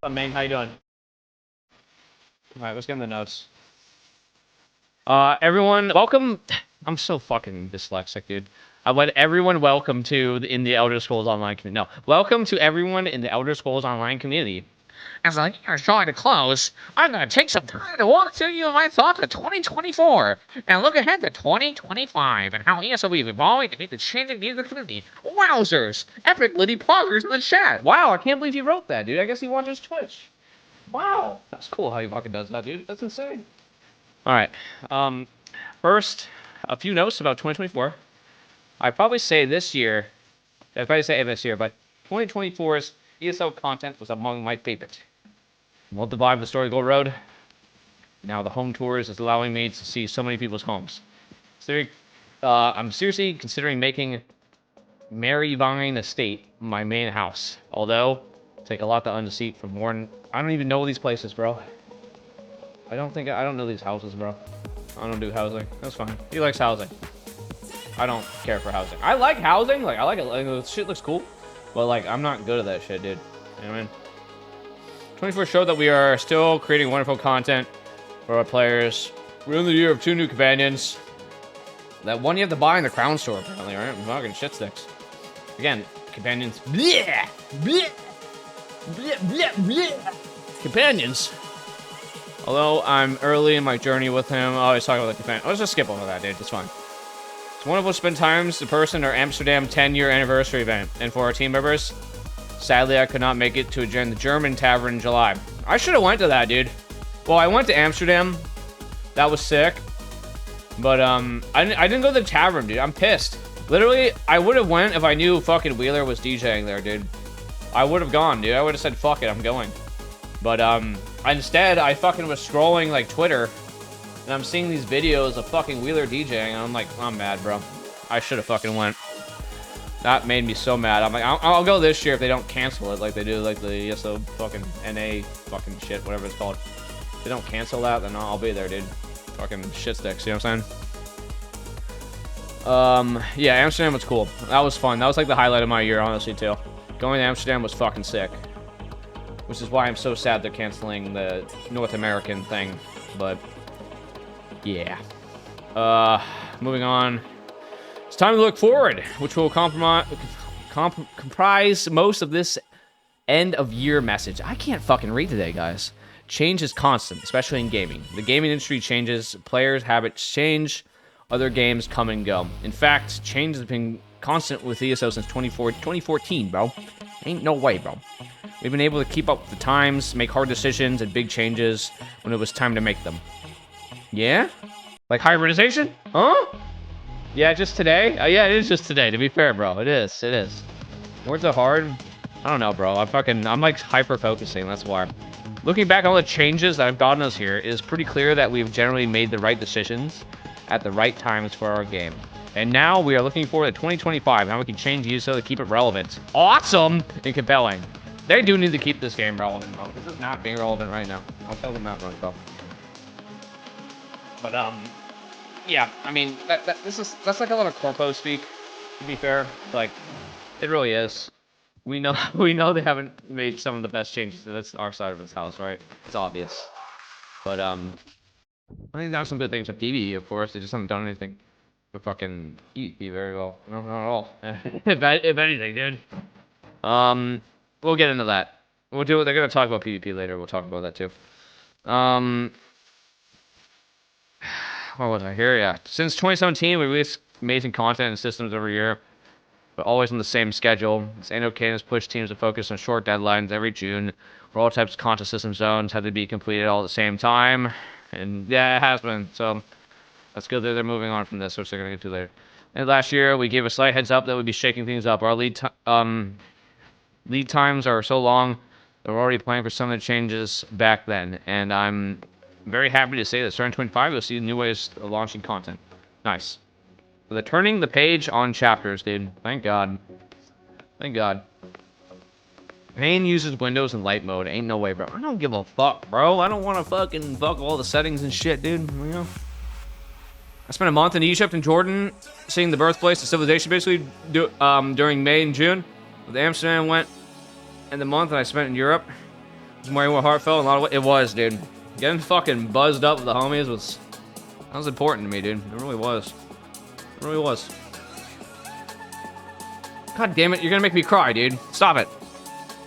What's up, man? How you doing? Alright, let's get in the notes. Everyone, welcome. I'm so fucking dyslexic, dude. I want everyone welcome to in the Elder Scrolls Online community. No, welcome to everyone in the Elder Scrolls Online community. As the year is drawing to close, I'm gonna take some time to walk through you my thoughts of 2024 and look ahead to 2025 and how ESO is evolving to meet the changing needs of the community. Wowzers! Epic Liddy Poggers in the chat. Wow, I can't believe you wrote that, dude. I guess he watches Twitch. Wow, that's cool how he fucking does that, dude. That's insane. All right. First, a few notes about 2024. I'd probably say this year, I'd probably say this year, but 2024's ESO content was among my favorite. Love the vibe of the Story Gold Road. Now the home tours is allowing me to see so many people's homes. So, I'm seriously considering making Maryvine Estate my main house. Although, take a lot to unseat from Warren. I don't even know these places, bro. I don't know these houses, bro. I don't do housing. That's fine. He likes housing. I don't care for housing. I like housing. Like, I like it. Like, the shit looks cool. But, like, I'm not good at that shit, dude. You know what I mean? 24 showed that we are still creating wonderful content for our players. We're in the year of 2 new companions. That one you have to buy in the Crown Store, apparently, right? Fucking shit sticks. Again, companions. Bleh! Bleh! Bleh! Bleh! Bleh! Companions. Although I'm early in my journey with him, I always talk about the companion. Let's just skip over that, dude. It's fine. So one of us spent times the person our Amsterdam 10-year anniversary event, and for our team members, sadly I could not make it to join the German tavern in July. I should have went to that, dude. Well, I went to Amsterdam. That was sick. But I didn't go to the tavern, dude. I'm pissed. Literally, I would have went if I knew fucking Wheeler was DJing there, dude. I would have gone, dude. I would have said, fuck it, I'm going. But instead, I fucking was scrolling like Twitter, and I'm seeing these videos of fucking Wheeler DJing, and I'm like, I'm mad, bro. I should have fucking went. That made me so mad. I'm like, I'll go this year if they don't cancel it like they do, like the ESO fucking NA fucking shit, whatever it's called. If they don't cancel that, then I'll be there, dude. Fucking shit sticks, you know what I'm saying? Yeah, Amsterdam was cool. That was fun. That was like the highlight of my year, honestly, too. Going to Amsterdam was fucking sick. Which is why I'm so sad they're canceling the North American thing. But, yeah. Moving on. It's time to look forward, which will comprise most of this end-of-year message. I can't fucking read today, guys. Change is constant, especially in gaming. The gaming industry changes, players' habits change, other games come and go. In fact, change has been constant with ESO since 2014, bro. Ain't no way, bro. We've been able to keep up with the times, make hard decisions and big changes when it was time to make them. Yeah? Like hybridization? Huh? Yeah, just today? Yeah, it is just today, to be fair, bro. It is. It is. Words are hard. I don't know, bro. I'm like hyper-focusing, that's why. Looking back on all the changes that have gotten us here, it is pretty clear that we've generally made the right decisions at the right times for our game. And now we are looking forward to 2025, how we can change ESO to keep it relevant. Awesome and compelling. They do need to keep this game relevant, bro. This is not being relevant right now. I'll tell them that, bro. But, yeah, I mean, that's like a lot of corpo speak, to be fair. Like, it really is. We know they haven't made some of the best changes to our side of this house, right? It's obvious. But, I think there's some good things with PvE, of course. They just haven't done anything to fucking PvP very well. No, not at all. if anything, dude. We'll get into that. They're gonna talk about PvP later. We'll talk about that too. What was I here? Yeah. Since 2017, we released amazing content and systems every year, but always on the same schedule. This annual cadence pushed teams to focus on short deadlines every June, where all types of content system zones had to be completed all at the same time. And yeah, it has been. So that's good that they're moving on from this, which they're gonna get to later. And last year, we gave a slight heads up that we'd be shaking things up. Our lead times are so long that we're already planning for some of the changes back then, and I'm very happy to say that starting 25, you'll see new ways of launching content. Nice. The turning the page on chapters, dude. Thank God. Thank God. Pain uses Windows in light mode. Ain't no way, bro. I don't give a fuck, bro. I don't want to fucking fuck all the settings and shit, dude. You know? I spent a month in Egypt and Jordan, seeing the birthplace of civilization, basically, during May and June. With Amsterdam went, and the month that I spent in Europe, It's more heartfelt in a lot of ways. It was, dude. Getting fucking buzzed up with the homies was important to me, dude. It really was. It really was. God damn it, you're gonna make me cry, dude. Stop it.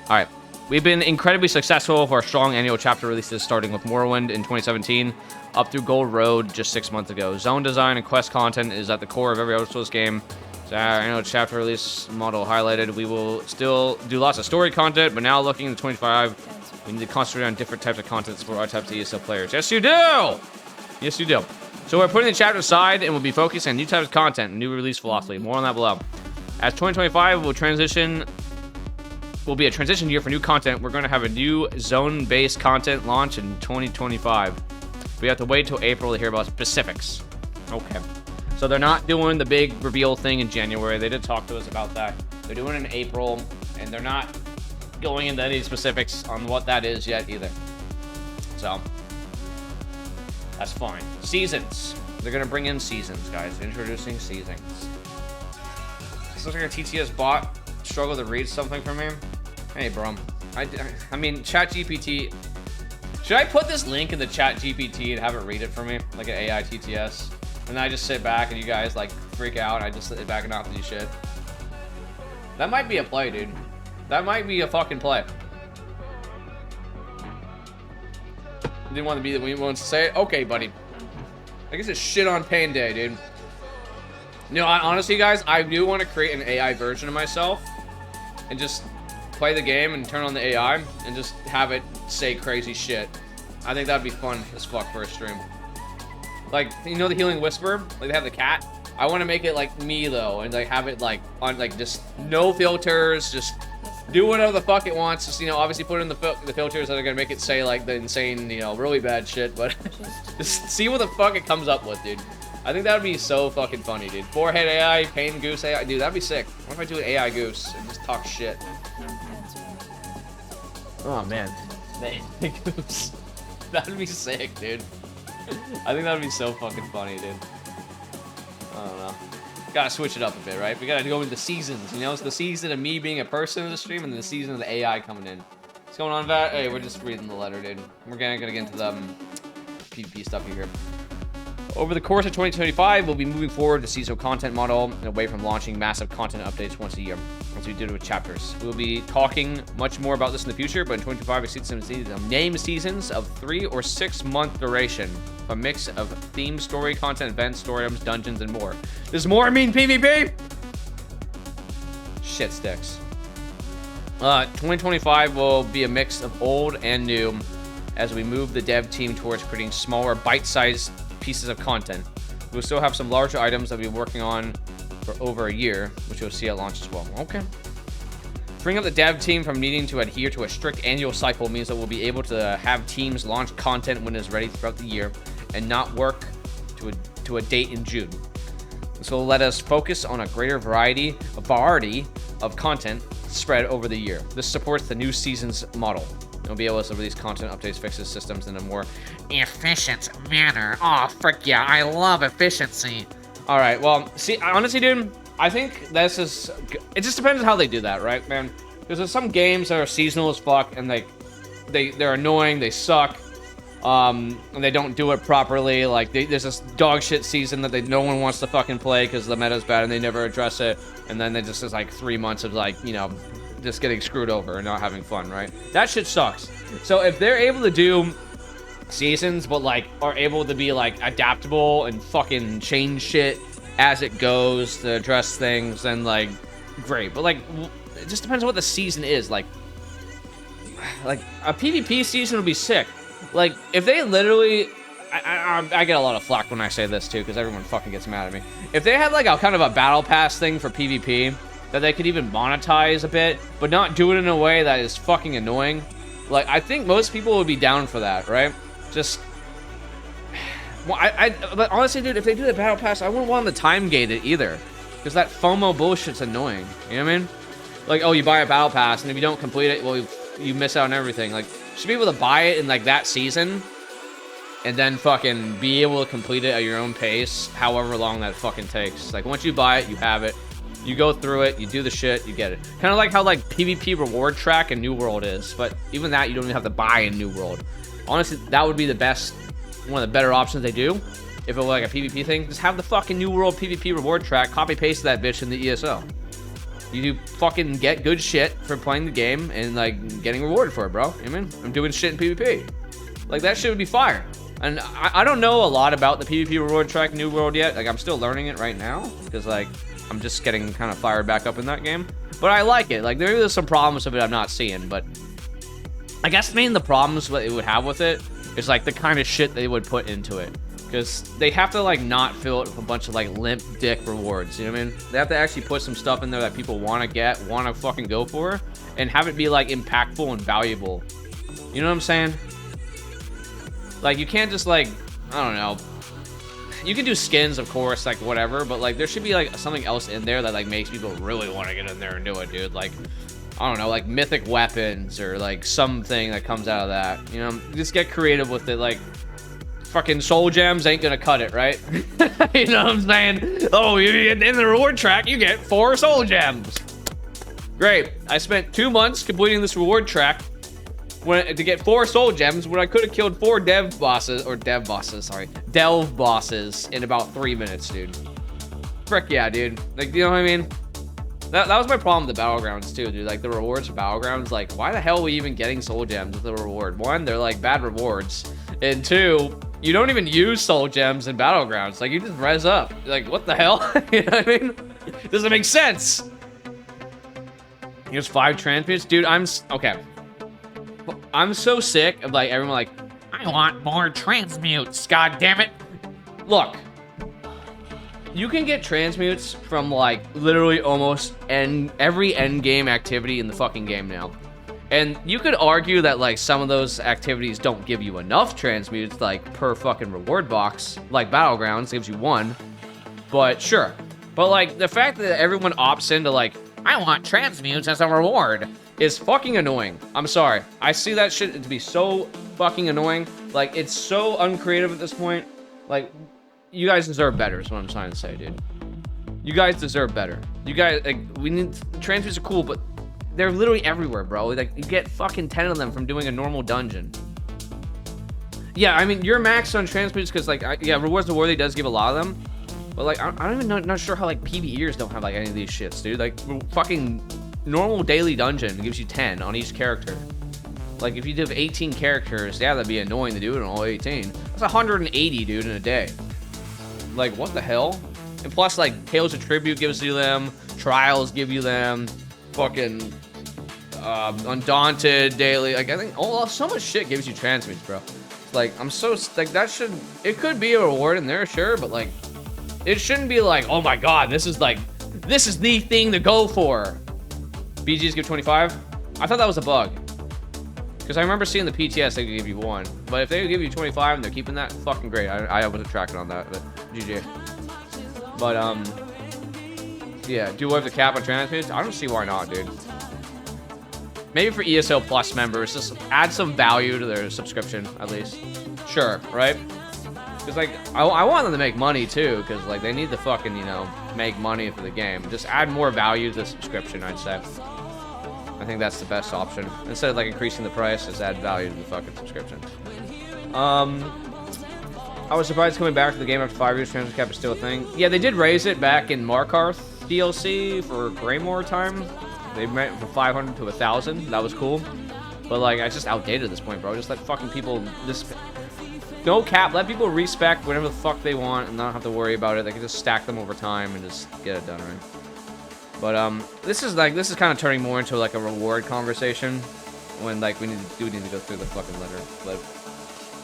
Alright. We've been incredibly successful for our strong annual chapter releases, starting with Morrowind in 2017, up through Gold Road just 6 months ago. Zone design and quest content is at the core of every Elder Scrolls game. So our annual chapter release model highlighted. We will still do lots of story content, but now looking into 25, we need to concentrate on different types of content for our types of ESO players. Yes, you do! Yes, you do. So we're putting the chapter aside and we'll be focusing on new types of content and new release philosophy. More on that below. As 2025 will be a transition year for new content. We're going to have a new zone-based content launch in 2025. We have to wait till April to hear about specifics. Okay. So they're not doing the big reveal thing in January. They did talk to us about that. They're doing it in April, and they're not going into any specifics on what that is yet either. So that's fine. Seasons. They're going to bring in seasons, guys. Introducing seasons. This looks like a TTS bot struggle to read something for me. Hey, bro. I mean, ChatGPT. Should I put this link in the ChatGPT and have it read it for me? Like an AI TTS? And then I just sit back and you guys, like, freak out and I just sit back and not do shit. That might be a play, dude. That might be a fucking play. Didn't want to be the one wants to say it? Okay, buddy. I guess it's shit on pain day, dude. No, honestly, guys, I do want to create an AI version of myself and just play the game and turn on the AI and just have it say crazy shit. I think that'd be fun as fuck for a stream. Like, you know the Healing Whisper? Like, they have the cat? I want to make it like me, though, and like have it like on like just no filters, just do whatever the fuck it wants. Just, you know, obviously put in the filters that are gonna make it say like the insane, you know, really bad shit, but just see what the fuck it comes up with, dude. I think that would be so fucking funny, dude. Forehead AI, Pain Goose AI. Dude, that'd be sick. What if I do an AI Goose and just talk shit? Oh, man. Goose. That'd be sick, dude. I think that'd be so fucking funny, dude. I don't know. Gotta switch it up a bit, right? We gotta go into seasons, you know? It's the season of me being a person in the stream and the season of the AI coming in. What's going on, Vat? Hey, we're just reading the letter, dude. We're gonna get into the PvP stuff here. Over the course of 2025, we'll be moving forward the CISO content model and away from launching massive content updates once a year, as we did with chapters. We'll be talking much more about this in the future, but in 2025, we see some named seasons of 3 or 6 month duration, a mix of themed story content, events, story items, dungeons, and more. Does more mean PvP? Shit sticks. 2025 will be a mix of old and new as we move the dev team towards creating smaller, bite-sized pieces of content. We'll still have some larger items that we'll be working on for over a year, which you'll see at launch as well. Okay. Freeing up the dev team from needing to adhere to a strict annual cycle means that we'll be able to have teams launch content when it's ready throughout the year and not work to a date in June. This will let us focus on a greater variety of content spread over the year. This supports the new season's model. We'll be able to release content updates, fixes, systems in a more efficient manner. Oh, frick yeah, I love efficiency. All right, well, see, honestly, dude, I think this is, it just depends on how they do that, right, man? Because there's some games that are seasonal as fuck, and they're annoying, they suck, and they don't do it properly. Like, there's this dog shit season that no one wants to fucking play because the meta's bad, and they never address it, and then it's like 3 months of, like, you know, just getting screwed over and not having fun, right? That shit sucks. So if they're able to do seasons, but like are able to be like adaptable and fucking change shit as it goes to address things, then like great. But like it just depends on what the season is. Like a PvP season would be sick. Like if they literally, I get a lot of flack when I say this too, because everyone fucking gets mad at me. If they had like a kind of a battle pass thing for PvP that they could even monetize a bit, but not do it in a way that is fucking annoying. Like, I think most people would be down for that, right? Just, well, but honestly, dude, if they do the battle pass, I wouldn't want them to time gate it either, because that FOMO bullshit's annoying. You know what I mean? Like, oh, you buy a battle pass, and if you don't complete it, well, you miss out on everything. Like, you should be able to buy it in like that season, and then fucking be able to complete it at your own pace, however long that fucking takes. Like, once you buy it, you have it. You go through it, you do the shit, you get it. Kind of like how like PvP reward track in New World is, but even that you don't even have to buy in New World. Honestly, that would be the best, one of the better options they do. If it were like a PvP thing, just have the fucking New World PvP reward track, copy paste that bitch in the ESO. You fucking get good shit for playing the game and like getting rewarded for it, bro. You know what I mean? I'm doing shit in PvP. Like that shit would be fire. And I don't know a lot about the PvP reward track New World yet. Like I'm still learning it right now because like I'm just getting kind of fired back up in that game. But I like it. Like there's some problems of it I'm not seeing, but I guess mainly the problems what it would have with it is like the kind of shit they would put into it. Because they have to like not fill it with a bunch of like limp dick rewards, you know what I mean? They have to actually put some stuff in there that people want to get, want to fucking go for, and have it be like impactful and valuable. You know what I'm saying? Like you can't just like, I don't know. You can do skins, of course, like whatever, but like there should be like something else in there that like makes people really want to get in there and do it, dude. Like, I don't know, like mythic weapons or like something that comes out of that. You know, just get creative with it. Like, fucking soul gems ain't gonna cut it, right? You know what I'm saying? Oh, in the reward track, you get 4 soul gems. Great. I spent 2 months completing this reward track to get 4 soul gems when I could have killed 4 delve bosses in about 3 minutes, dude. Frick yeah, dude. Like, you know what I mean? That was my problem with the battlegrounds too, dude. Like the rewards for battlegrounds, like why the hell are we even getting soul gems with the reward? 1, they're like bad rewards, and 2, you don't even use soul gems in battlegrounds. Like you just res up. Like what the hell? You know what I mean? Doesn't make sense. Here's 5 transmutes, dude. Okay. I'm so sick of like everyone like, I want more transmutes. God damn it. Look. You can get transmutes from like literally almost every end game activity in the fucking game now. And you could argue that like some of those activities don't give you enough transmutes like per fucking reward box, like Battlegrounds gives you 1. But sure. But like the fact that everyone opts into like, I want transmutes as a reward is fucking annoying. I'm sorry. I see that shit to be so fucking annoying. Like it's so uncreative at this point. Like, you guys deserve better is what I'm trying to say, dude. You guys deserve better. You guys, like, transmutes are cool, but they're literally everywhere, bro. Like, you get fucking 10 of them from doing a normal dungeon. Yeah, I mean, you're maxed on transmutes because, like, yeah, Rewards the Worthy does give a lot of them. But, like, I don't even know, not sure how, like, PvEers don't have, like, any of these shits, dude. Like, fucking normal daily dungeon gives you 10 on each character. Like, if you did 18 characters, yeah, that'd be annoying to do it on all 18. That's 180, dude, in a day. Like, what the hell? And plus, like, Tales of Tribute gives you them, Trials give you them, fucking Undaunted daily. Like, I think so much shit gives you transmutes, bro. Like, I'm so like that should it could be a reward in there, sure, but like, it shouldn't be like, oh my god, this is the thing to go for. BGs give 25. I thought that was a bug. Because I remember seeing the PTS, they could give you 1. But if they give you 25 and they're keeping that, fucking great. I wasn't tracking on that, but GG. But, yeah, do we have the cap on transmutes? I don't see why not, dude. Maybe for ESO Plus members, just add some value to their subscription, at least. Sure, right? Because, like, I want them to make money, too, because, like, they need to fucking, you know, make money for the game. Just add more value to the subscription, I'd say. I think that's the best option. Instead of like increasing the price, just add value to the fucking subscription. I was surprised coming back to the game after 5 years. Transfer cap is still a thing. Yeah, they did raise it back in Markarth DLC for Greymore time. They went from 500 to 1,000. That was cool. But like, it's just outdated at this point, bro. Just let fucking people no cap. Let people respec whatever the fuck they want and not have to worry about it. They can just stack them over time and just get it done, right? But this is kind of turning more into like a reward conversation when like we need to go through the fucking letter. But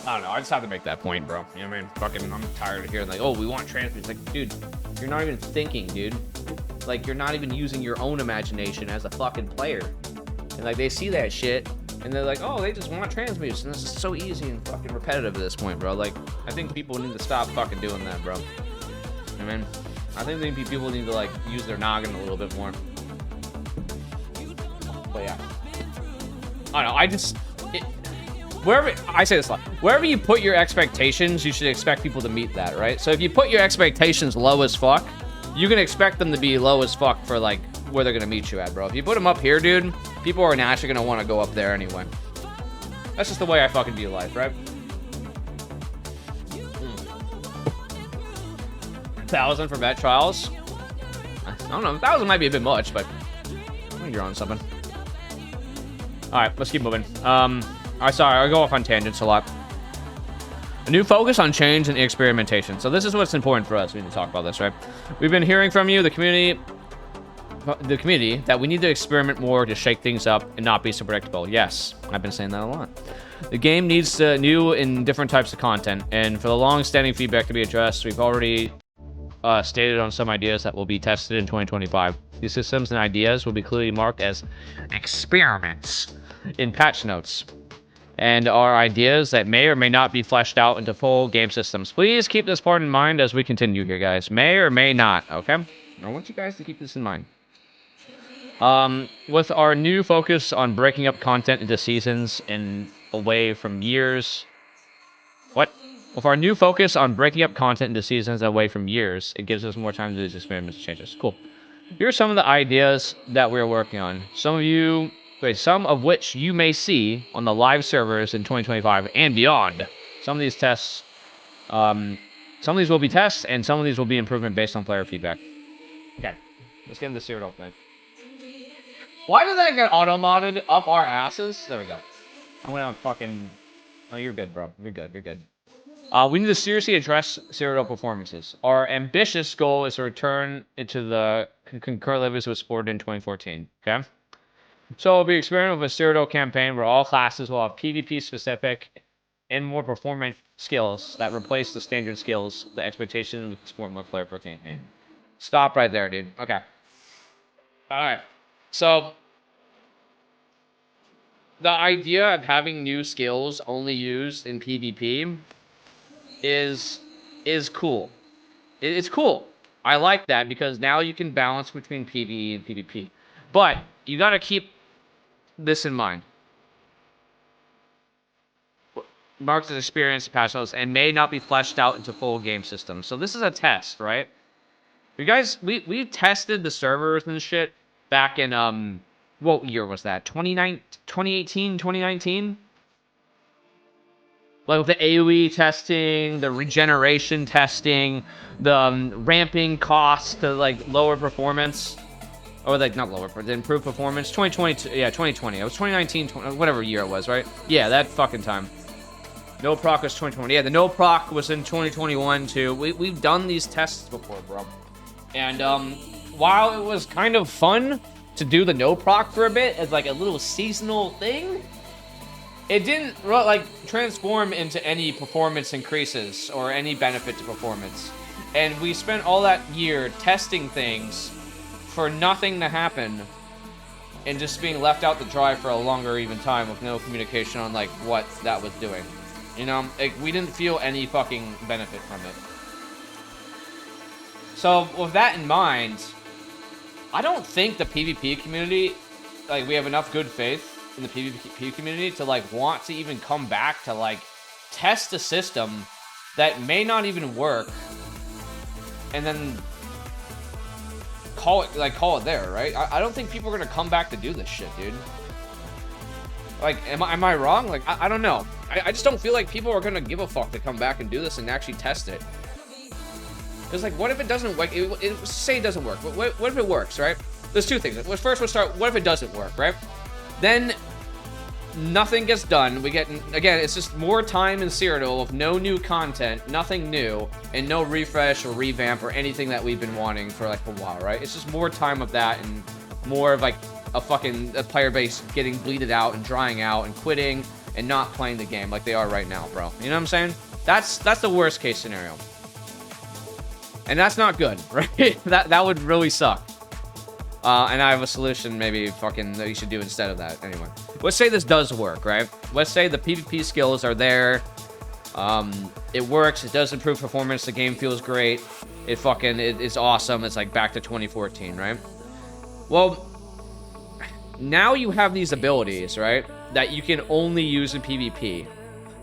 I don't know, I just have to make that point, bro. You know what I mean? Fucking, I'm tired of hearing like, oh, we want transmutes. Like, dude, you're not even thinking, dude. Like, you're not even using your own imagination as a fucking player. And like, they see that shit and they're like, oh, they just want transmutes, and this is so easy and fucking repetitive at this point, bro. Like, I think people need to stop fucking doing that, bro. I mean, I think maybe people need to like use their noggin a little bit more. But yeah, I don't know. Wherever I say this a lot, wherever you put your expectations, you should expect people to meet that, right? So if you put your expectations low as fuck, you can expect them to be low as fuck for, like, where they're gonna meet you at, bro. If you put them up here, dude, people are naturally gonna want to go up there anyway. That's just the way I fucking view life, right? 1,000 for vet trials. I don't know, 1,000 might be a bit much, but I think you're on something. All right, let's keep moving. Sorry, I go off on tangents a lot. A new focus on change and experimentation. So this is what's important for us. We need to talk about this, right? We've been hearing from you, the community, that we need to experiment more to shake things up and not be so predictable. Yes, I've been saying that a lot. The game needs new and different types of content, and for the long-standing feedback to be addressed, we've already stated on some ideas that will be tested in 2025. These systems and ideas will be clearly marked as experiments in patch notes, and are ideas that may or may not be fleshed out into full game systems. Please keep this part in mind as we continue here, guys. May or may not, okay? I want you guys to keep this in mind. With our new focus on breaking up content into seasons and away from years... What? With our new focus on breaking up content into seasons away from years, it gives us more time to do these experiments and changes. Cool. Here are some of the ideas that we're working on. Some of which you may see on the live servers in 2025 and beyond. Some of these tests, some of these will be tests, and some of these will be improvement based on player feedback. Okay, let's get into the Cyrodiil thing. Why did that get auto-modded up our asses? There we go. I'm gonna fucking... Oh, you're good, bro. You're good. You're good. We need to seriously address Cyrodiil performances. Our ambitious goal is to return it to the concurrent levels it was supported in 2014. Okay? So we'll be experimenting with a Cyrodiil campaign where all classes will have PvP specific and more performant skills that replace the standard skills, the expectation of support more player per campaign. Stop right there, dude. Okay. Alright. So the idea of having new skills only used in PvP is cool. It's cool. I like that because now you can balance between PvE and PvP. But you gotta keep this in mind. Marked as experienced patch notes and may not be fleshed out into full game systems. So this is a test, right? You guys, we tested the servers and shit back in what year was that? 2018, 2019? Like with the AoE testing, the regeneration testing, the ramping costs to like lower performance. Or like not lower, but improved performance. 2020, yeah, 2020. It was 2019, whatever year it was, right? Yeah, that fucking time. No proc was 2020. Yeah, the no proc was in 2021 too. We've done these tests before, bro. And while it was kind of fun to do the no proc for a bit as like a little seasonal thing, it didn't like transform into any performance increases or any benefit to performance. And we spent all that year testing things for nothing to happen and just being left out to dry for a longer even time with no communication on like what that was doing. You know, like we didn't feel any fucking benefit from it. So with that in mind, I don't think the PvP community, like we have enough good faith in the PvP community to like want to even come back to like test a system that may not even work and then call it there, right? I don't think people are gonna come back to do this shit, dude. Like, am I wrong? Like, I don't know. I just don't feel like people are gonna give a fuck to come back and do this and actually test it. Because, like, what if it doesn't work? Say it doesn't work, but what if it works, right? There's two things. First, we'll start, what if it doesn't work, right? Then, nothing gets done. We get, again, it's just more time in Cyrodiil with no new content, nothing new, and no refresh or revamp or anything that we've been wanting for, like, a while, right? It's just more time of that and more of, like, a player base getting bleeded out and drying out and quitting and not playing the game like they are right now, bro. You know what I'm saying? That's the worst case scenario. And that's not good, right? that would really suck. And I have a solution maybe fucking that you should do instead of that. Anyway, let's say this does work, right? Let's say the PvP skills are there. It works. It does improve performance. The game feels great. It's awesome. It's like back to 2014, right? Well, now you have these abilities, right? That you can only use in PvP.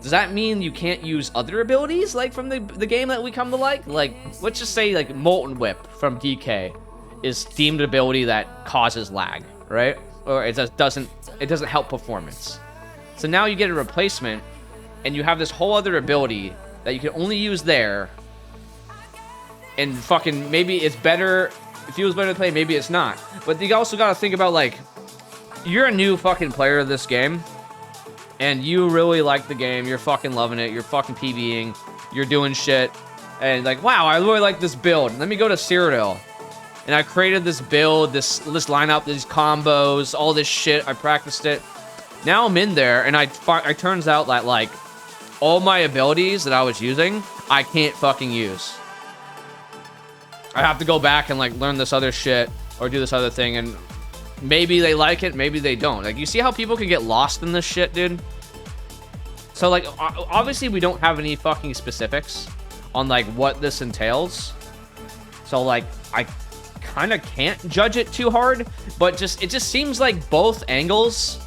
Does that mean you can't use other abilities, like, from the game that we come to like? Like, let's just say, like, Molten Whip from DK is deemed an ability that causes lag, right? Or it doesn't help performance. So now you get a replacement, and you have this whole other ability that you can only use there, and fucking maybe it's better, it feels better to play, maybe it's not. But you also gotta think about, like, you're a new fucking player of this game, and you really like the game, you're fucking loving it, you're fucking PvEing, you're doing shit, and like, wow, I really like this build. Let me go to Cyrodiil. And I created this build, this lineup, these combos, all this shit. I practiced it. Now I'm in there, and it turns out that, like, all my abilities that I was using, I can't fucking use. I have to go back and, like, learn this other shit or do this other thing, and maybe they like it, maybe they don't. Like, you see how people can get lost in this shit, dude? So, like, obviously we don't have any fucking specifics on, like, what this entails. So, like, I kind of can't judge it too hard, but it just seems like both angles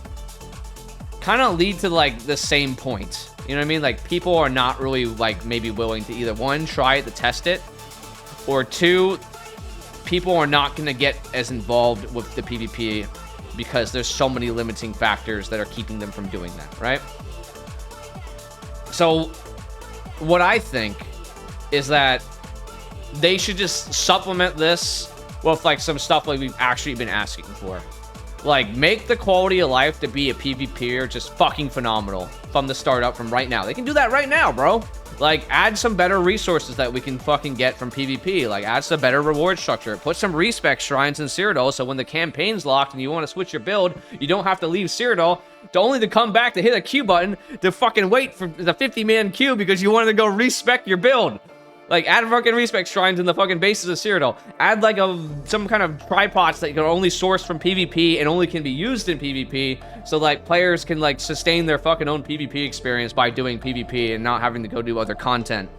kind of lead to, like, the same point. You know what I mean? Like, people are not really, like, maybe willing to either, one, try it to test it, or two, people are not going to get as involved with the PvP because there's so many limiting factors that are keeping them from doing that, right? So, what I think is that they should just supplement this with, like, some stuff like we've actually been asking for. Like, make the quality of life to be a PvPer just fucking phenomenal from the start up, from right now. They can do that right now, bro. Like, add some better resources that we can fucking get from PvP. Like, add some better reward structure. Put some respec shrines in Cyrodiil, so when the campaign's locked and you want to switch your build, you don't have to leave Cyrodiil to come back to hit a Q button to fucking wait for the 50-man queue because you wanted to go respec your build. Like, add fucking respec shrines in the fucking bases of Cyrodiil. Add, like, some kind of tripods that you can only source from PvP and only can be used in PvP, so, like, players can, like, sustain their fucking own PvP experience by doing PvP and not having to go do other content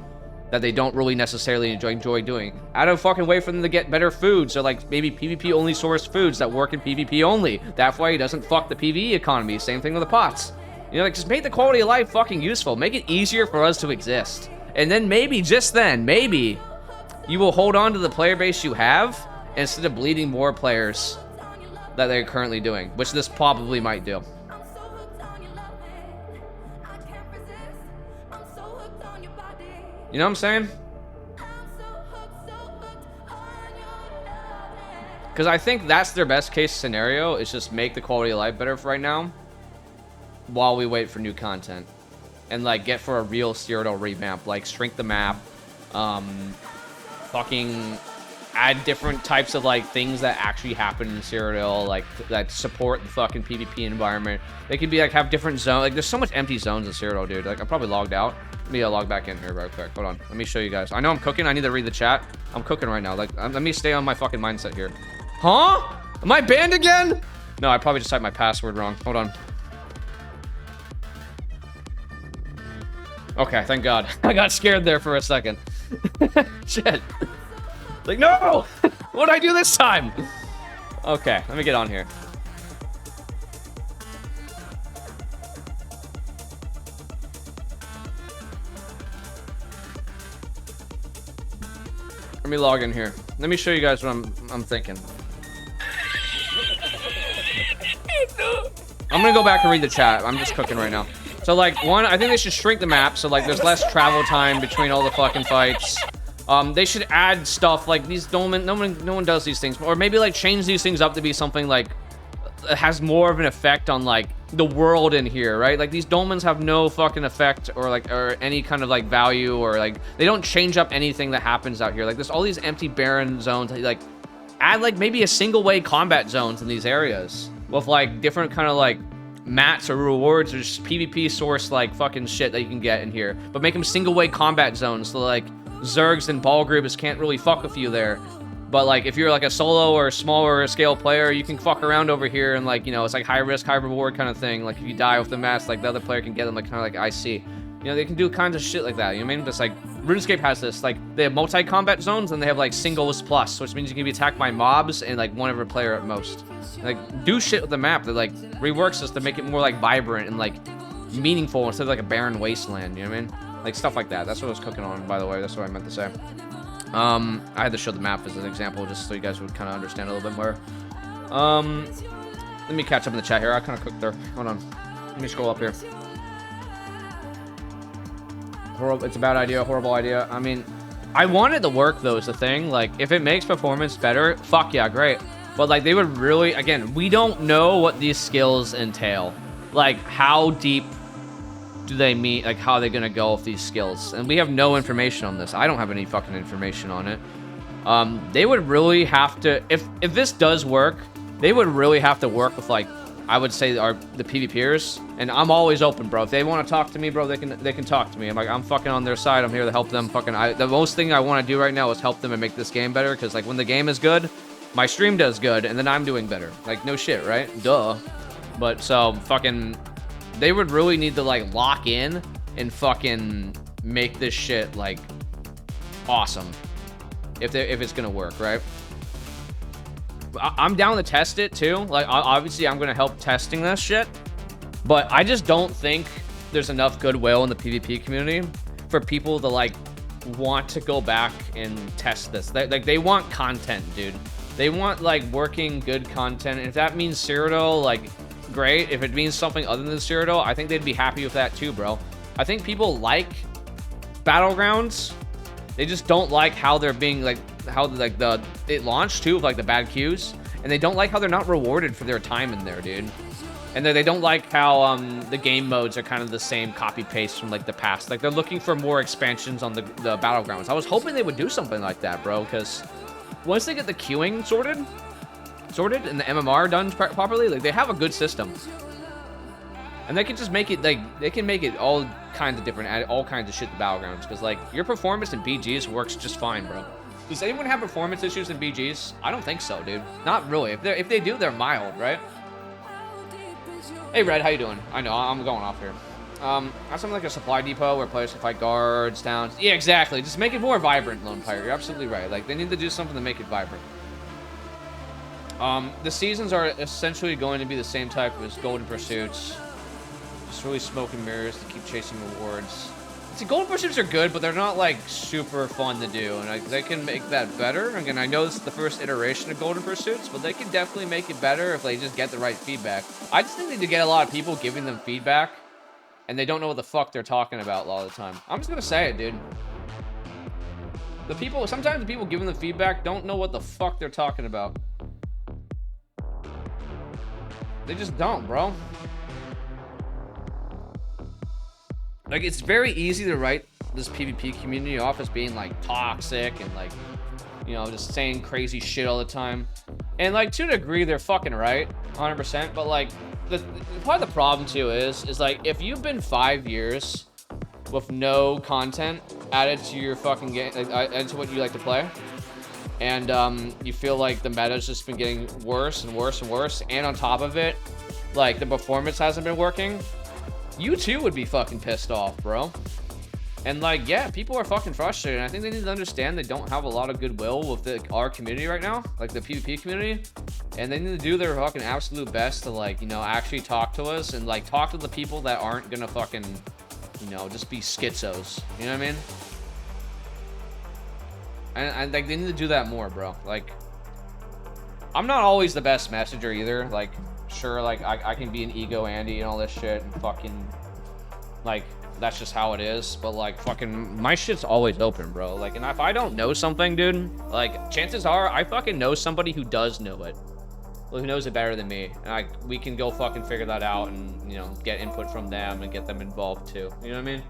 that they don't really necessarily enjoy doing. Add a fucking way for them to get better food, so, like, maybe PvP only source foods that work in PvP only. That way it doesn't fuck the PvE economy. Same thing with the pots. You know, like, just make the quality of life fucking useful. Make it easier for us to exist. And then maybe, just then, maybe you will hold on to the player base you have instead of bleeding more players that they're currently doing, which this probably might do. You know what I'm saying? Because I think that's their best case scenario, is just make the quality of life better for right now while we wait for new content. And, like, get for a real Cyrodiil revamp. Like, shrink the map. Fucking add different types of, like, things that actually happen in Cyrodiil. Like, that support the fucking PvP environment. They could be, like, have different zones. Like, there's so much empty zones in Cyrodiil, dude. Like, I'm probably logged out. Let me log back in here real quick. Hold on. Let me show you guys. I know I'm cooking. I need to read the chat. I'm cooking right now. Like, let me stay on my fucking mindset here. Huh? Am I banned again? No, I probably just typed my password wrong. Hold on. Okay, thank God. I got scared there for a second. Shit. Like, no! What did I do this time? Okay, let me get on here. Let me log in here. Let me show you guys what I'm thinking. I'm gonna go back and read the chat. I'm just cooking right now. So, like, one, I think they should shrink the map, so, like, there's less travel time between all the fucking fights. They should add stuff, like, these, no one does these things. Or maybe, like, change these things up to be something, like, that has more of an effect on, like, the world in here, right? Like, these dolmens have no fucking effect or, like, or any kind of, like, value, or, like, they don't change up anything that happens out here. Like, there's all these empty, barren zones. Like, add, like, maybe a single-way combat zones in these areas with, like, different kind of, like, mats or rewards or just PvP source, like, fucking shit that you can get in here. But make them single-way combat zones, so, like, Zergs and Balgribbs can't really fuck with you there. But, like, if you're, like, a solo or a smaller scale player, you can fuck around over here and, like, you know, it's, like, high risk, high reward kind of thing. Like, if you die with the mats, like, the other player can get them, like, kind of like IC. You know, they can do kinds of shit like that, you know what I mean? Just, like, RuneScape has this, like, they have multi-combat zones, and they have, like, singles plus, which means you can be attacked by mobs and, like, one other player at most. Like, do shit with the map that, like, reworks this to make it more, like, vibrant and, like, meaningful instead of like a barren wasteland, you know what I mean? Like stuff like that. That's what I was cooking on, by the way. That's what I meant to say. I had to show the map as an example just so you guys would kind of understand a little bit more. Let me catch up in the chat here. I kind of cooked there. Hold on. Let me scroll up here. Horrible. It's a bad idea. Horrible idea. I mean, I want it to work, though, is the thing. Like, if it makes performance better, fuck yeah, great. But, like, they would really... Again, we don't know what these skills entail. Like, how deep do they meet? Like, how are they going to go with these skills? And we have no information on this. I don't have any fucking information on it. They would really have to... If this does work, they would really have to work with, like, I would say the PvPers, and I'm always open, bro. If they want to talk to me, bro, they can talk to me. I'm fucking on their side. I'm here to help them. The most thing I want to do right now is help them and make this game better, because like when the game is good, my stream does good, and then I'm doing better. Like no shit, right? Duh. But so fucking, they would really need to like lock in and fucking make this shit like awesome if it's gonna work, right? I'm down to test it too. Like obviously I'm gonna help testing this shit, but I just don't think there's enough goodwill in the PvP community for people to like want to go back and test this. They want content, dude. They want like working good content. And if that means Cyrodiil, like great. If it means something other than Cyrodiil, I think they'd be happy with that too, bro. I think people like Battlegrounds. They just don't like how they're being like it launched too with like the bad queues, and they don't like how they're not rewarded for their time in there, dude. And they don't like how the game modes are kind of the same copy paste from like the past. Like they're looking for more expansions on the Battlegrounds. I was hoping they would do something like that, bro, because once they get the queuing sorted and the MMR done properly, like they have a good system. And they can just make it, like, they can make it all kinds of different, add all kinds of shit to Battlegrounds. Because, like, your performance in BGs works just fine, bro. Does anyone have performance issues in BGs? I don't think so, dude. Not really. If they do, they're mild, right? Hey, Red, how you doing? I know, I'm going off here. That's something like a supply depot where players can fight guards, towns. Yeah, exactly. Just make it more vibrant, Lone Pirate. You're absolutely right. Like, they need to do something to make it vibrant. The seasons are essentially going to be the same type as Golden Pursuits. Just really smoke and mirrors to keep chasing rewards. See, Golden Pursuits are good, but they're not, like, super fun to do. And they can make that better. Again, I know this is the first iteration of Golden Pursuits, but they can definitely make it better if they just get the right feedback. I just think they need to get a lot of people giving them feedback, and they don't know what the fuck they're talking about a lot of the time. I'm just gonna say it, dude. Sometimes the people giving the feedback don't know what the fuck they're talking about. They just don't, bro. Like, it's very easy to write this PvP community off as being, like, toxic and, like, you know, just saying crazy shit all the time. And, like, to a degree, they're fucking right, 100%. But, like, part of the problem, too, is, like, if you've been 5 years with no content added to your fucking game, added to what you like to play, and you feel like the meta's just been getting worse and worse and worse, and on top of it, like, the performance hasn't been working, you too would be fucking pissed off, bro. And like, yeah, people are fucking frustrated. I think they need to understand they don't have a lot of goodwill with our community right now, like the PvP community, and they need to do their fucking absolute best to, like, you know, actually talk to us and like talk to the people that aren't gonna fucking, you know, just be schizos. You know what I mean? And like, they need to do that more, bro. Like, I'm not always the best messenger either. Like, sure, like, I can be an ego Andy and all this shit and fucking, like, that's just how it is. But, like, fucking, my shit's always open, bro. Like, and if I don't know something, dude, like, chances are I fucking know somebody who does know it. Who knows it better than me. And we can go fucking figure that out and, you know, get input from them and get them involved, too. You know what I mean?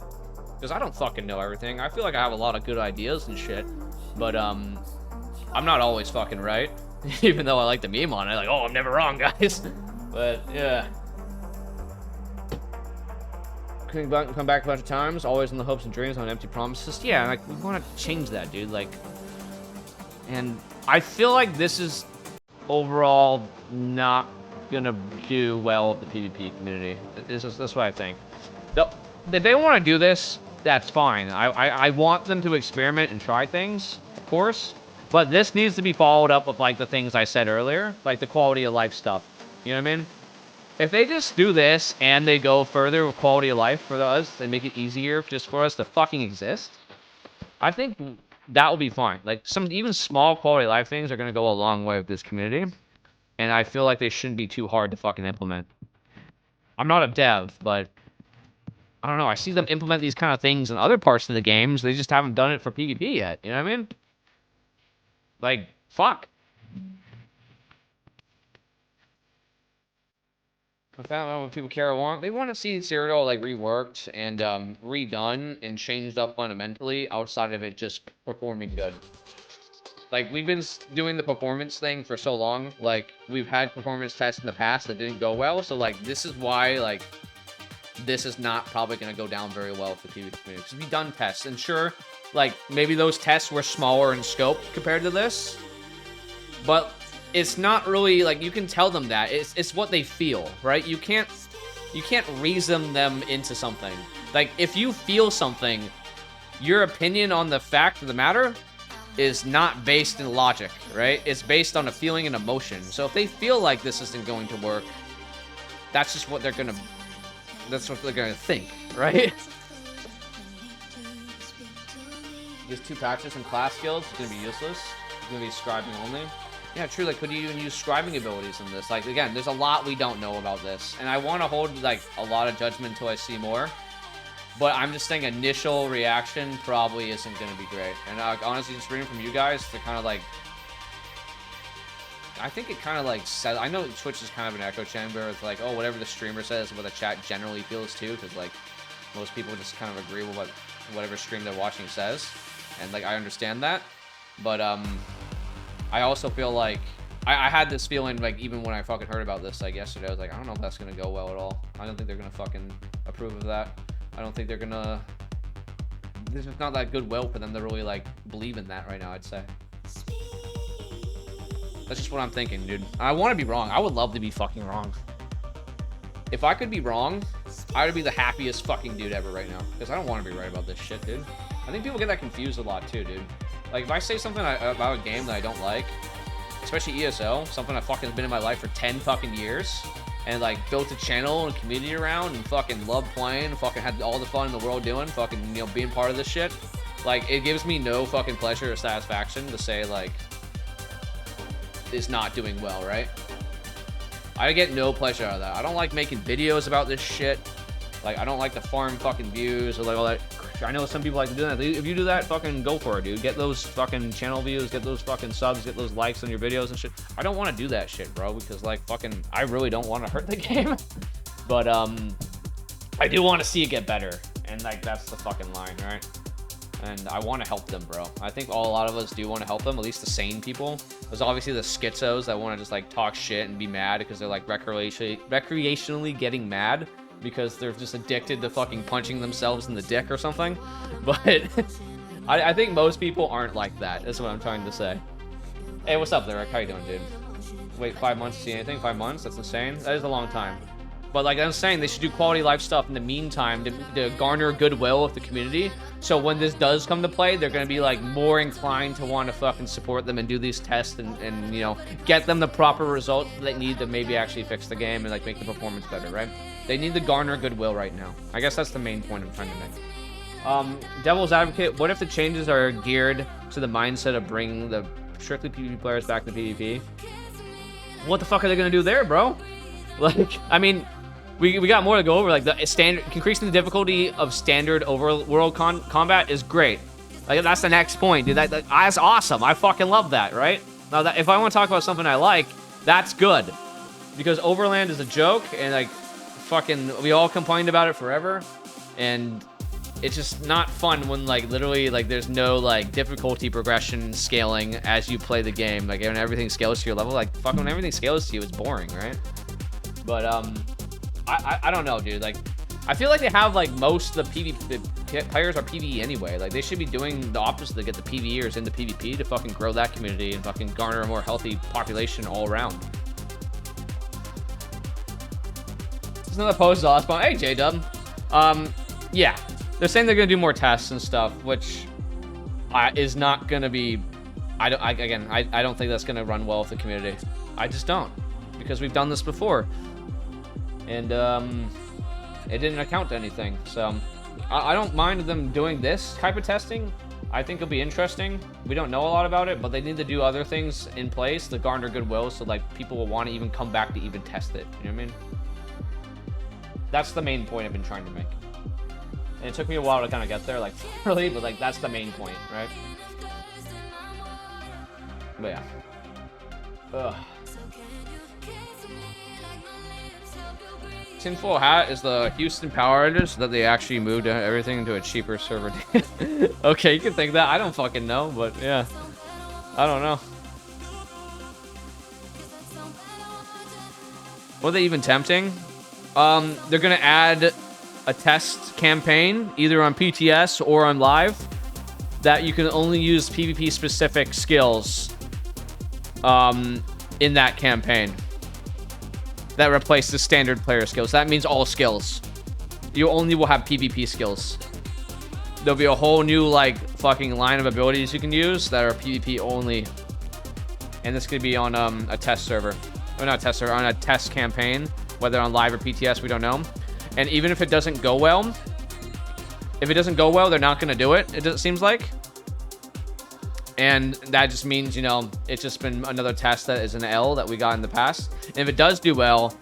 Because I don't fucking know everything. I feel like I have a lot of good ideas and shit. But, I'm not always fucking right. Even though I like the meme on it. Like, oh, I'm never wrong, guys. But, yeah. Come back a bunch of times, always in the hopes and dreams on empty promises. Yeah, like, we want to change that, dude. Like, and I feel like this is overall not gonna do well with the PvP community. That's what I think. If they want to do this, that's fine. I want them to experiment and try things, of course. But this needs to be followed up with, like, the things I said earlier, like the quality of life stuff. You know what I mean? If they just do this and they go further with quality of life for us and make it easier just for us to fucking exist, I think that will be fine. Like some even small quality of life things are gonna go a long way with this community, and I feel like they shouldn't be too hard to fucking implement. I'm not a dev, but I don't know. I see them implement these kind of things in other parts of the games. They just haven't done it for PvP yet. You know what I mean? Like, fuck. I found out what people care want. They want to see Cyrodiil like reworked and redone and changed up fundamentally outside of it just performing good. Like, we've been doing the performance thing for so long. Like, we've had performance tests in the past that didn't go well. So, like, this is why, like, this is not probably going to go down very well for PvP community. Because we've done tests. And sure, like, maybe those tests were smaller in scope compared to this. But it's not really, like, you can tell them that. It's what they feel, right? You can't reason them into something. Like, if you feel something, your opinion on the fact of the matter is not based in logic, right? It's based on a feeling and emotion. So if they feel like this isn't going to work, that's just what they're gonna think, right? These 2 patches and class skills is gonna be useless. It's gonna be scribing only. Yeah, true. Like, could you even use scribing abilities in this? Like, again, there's a lot we don't know about this, and I want to hold like a lot of judgment until I see more. But I'm just saying, initial reaction probably isn't going to be great. And honestly, just reading from you guys, to kind of like, I think it kind of like says, I know Twitch is kind of an echo chamber. It's like, oh, whatever the streamer says, what the chat generally feels too, because like most people just kind of agree with whatever stream they're watching says, and like I understand that. But I also feel like I had this feeling like even when I fucking heard about this like yesterday, I was like, I don't know if that's gonna go well at all. I don't think they're gonna fucking approve of that. I don't think they're gonna. There's just not that goodwill for them to really like believe in that right now, I'd say. That's just what I'm thinking, dude. I want to be wrong. I would love to be fucking wrong. If I could be wrong, I would be the happiest fucking dude ever right now. Because I don't want to be right about this shit, dude. I think people get that confused a lot too, dude. Like, if I say something about a game that I don't like, especially ESO, something that fucking been in my life for 10 fucking years, and like built a channel and community around and fucking loved playing, fucking had all the fun in the world doing, fucking, you know, being part of this shit. Like, it gives me no fucking pleasure or satisfaction to say, like, it's not doing well, right? I get no pleasure out of that. I don't like making videos about this shit. Like, I don't like to farm fucking views or like all that. I know some people like to do that. If you do that, fucking go for it, dude. Get those fucking channel views, get those fucking subs, get those likes on your videos and shit. I don't want to do that shit, bro, because like fucking, I really don't want to hurt the game. But I do want to see it get better, and like that's the fucking line, right? And I want to help them, bro. I think a lot of us do want to help them, at least the sane people. There's obviously the schizos that want to just like talk shit and be mad because they're like recreationally getting mad because they're just addicted to fucking punching themselves in the dick or something. But I think most people aren't like that. That's what I'm trying to say. Hey, what's up, Lyric? How you doing, dude? Wait, 5 months to see anything? 5 months? That's insane. That is a long time. But like I'm saying, they should do quality life stuff in the meantime to garner goodwill of the community. So when this does come to play, they're going to be like more inclined to want to fucking support them and do these tests and you know, get them the proper results they need to maybe actually fix the game and like make the performance better, right? They need to garner goodwill right now. I guess that's the main point I'm trying to make. Devil's Advocate, what if the changes are geared to the mindset of bringing the strictly PvP players back to PvP? What the fuck are they going to do there, bro? Like, I mean, we got more to go over. Like, the standard, increasing the difficulty of standard overworld combat is great. Like, that's the next point, dude. That's awesome. I fucking love that, right? Now, if I want to talk about something I like, that's good. Because Overland is a joke, and, like, fucking, we all complained about it forever. And it's just not fun when, like, literally, like, there's no, like, difficulty progression scaling as you play the game. Like, when everything scales to your level, like, fucking when everything scales to you, it's boring, right? But, I don't know, dude. Like, I feel like they have, like, most of the players are PvE anyway. Like, they should be doing the opposite to get the PvEers into PvP to fucking grow that community and fucking garner a more healthy population all around. There's another post last one. Hey, J-Dub. Yeah. They're saying they're gonna do more tests and stuff, which is not gonna be... I don't think that's gonna run well with the community. I just don't. Because we've done this before. and it didn't account to anything. So I don't mind them doing this type of testing. I think it'll be interesting. We don't know a lot about it, but they need to do other things in place to garner goodwill, so like people will want to even come back to even test it. You know what I mean? That's the main point I've been trying to make. And it took me a while to kind of get there, like, really, but, like, that's the main point, right? But, yeah. Ugh. Tinfoil Hat is the Houston power outage that they actually moved everything to a cheaper server. Okay, you can think that. I don't fucking know, but, yeah. I don't know. Were they even tempting? They're gonna add a test campaign, either on PTS or on live, that you can only use PvP specific skills in that campaign that replace the standard player skills. That means all skills. You only will have PvP skills. There'll be a whole new like fucking line of abilities you can use that are PvP only, and this could be on a test server, or not a test server, on a test campaign, whether on live or PTS, we don't know. And even if it doesn't go well, they're not going to do it, it seems like. And that just means, you know, it's just been another test that is an L that we got in the past. And if it does do well,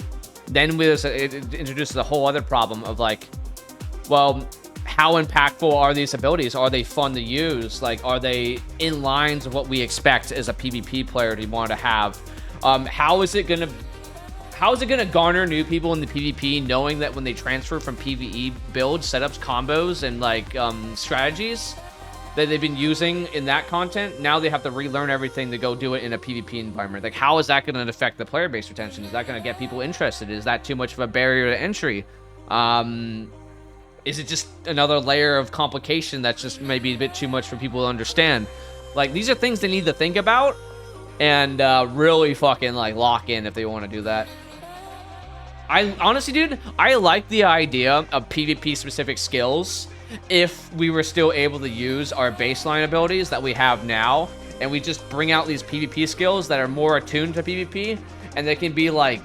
then it introduces a whole other problem of like, well, how impactful are these abilities? Are they fun to use? Like, are they in lines of what we expect as a PvP player to want to have? How is it going to garner new people in the PvP, knowing that when they transfer from PvE builds, setups, combos, and like strategies that they've been using in that content, now they have to relearn everything to go do it in a PvP environment? Like, how is that going to affect the player base retention? Is that going to get people interested? Is that too much of a barrier to entry? Is it just another layer of complication that's just maybe a bit too much for people to understand? Like, these are things they need to think about and really fucking like lock in if they want to do that. I honestly, dude, I like the idea of PvP specific skills if we were still able to use our baseline abilities that we have now, and we just bring out these PvP skills that are more attuned to PvP, and they can be like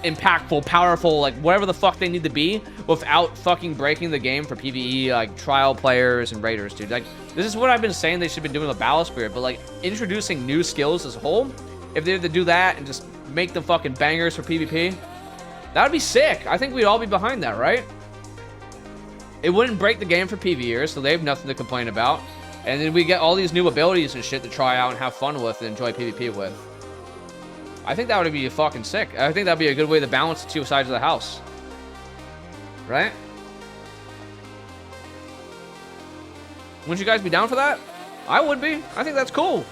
impactful, powerful, like whatever the fuck they need to be, without fucking breaking the game for PvE like trial players and raiders, dude. Like, this is what I've been saying they should be doing with Battle Spirit, but like introducing new skills as a whole, if they had to do that and just make them fucking bangers for PvP, that would be sick. I think we'd all be behind that, right? It wouldn't break the game for PvEers, so they have nothing to complain about. And then we get all these new abilities and shit to try out and have fun with and enjoy PvP with. I think that would be fucking sick. I think that'd be a good way to balance the two sides of the house. Right? Wouldn't you guys be down for that? I would be. I think that's cool.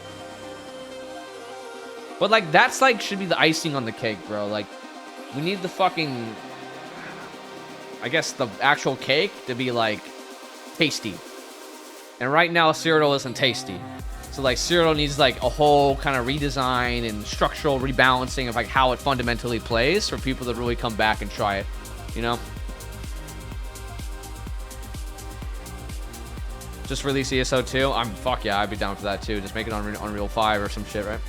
But like, that's like, should be the icing on the cake, bro. Like, we need the fucking, I guess, the actual cake to be like tasty. And right now, Cyrodiil isn't tasty. So like, Cyrodiil needs like a whole kind of redesign and structural rebalancing of like how it fundamentally plays for people to really come back and try it, you know? Just release ESO 2. Fuck yeah, I'd be down for that too. Just make it on Unreal 5 or some shit, right?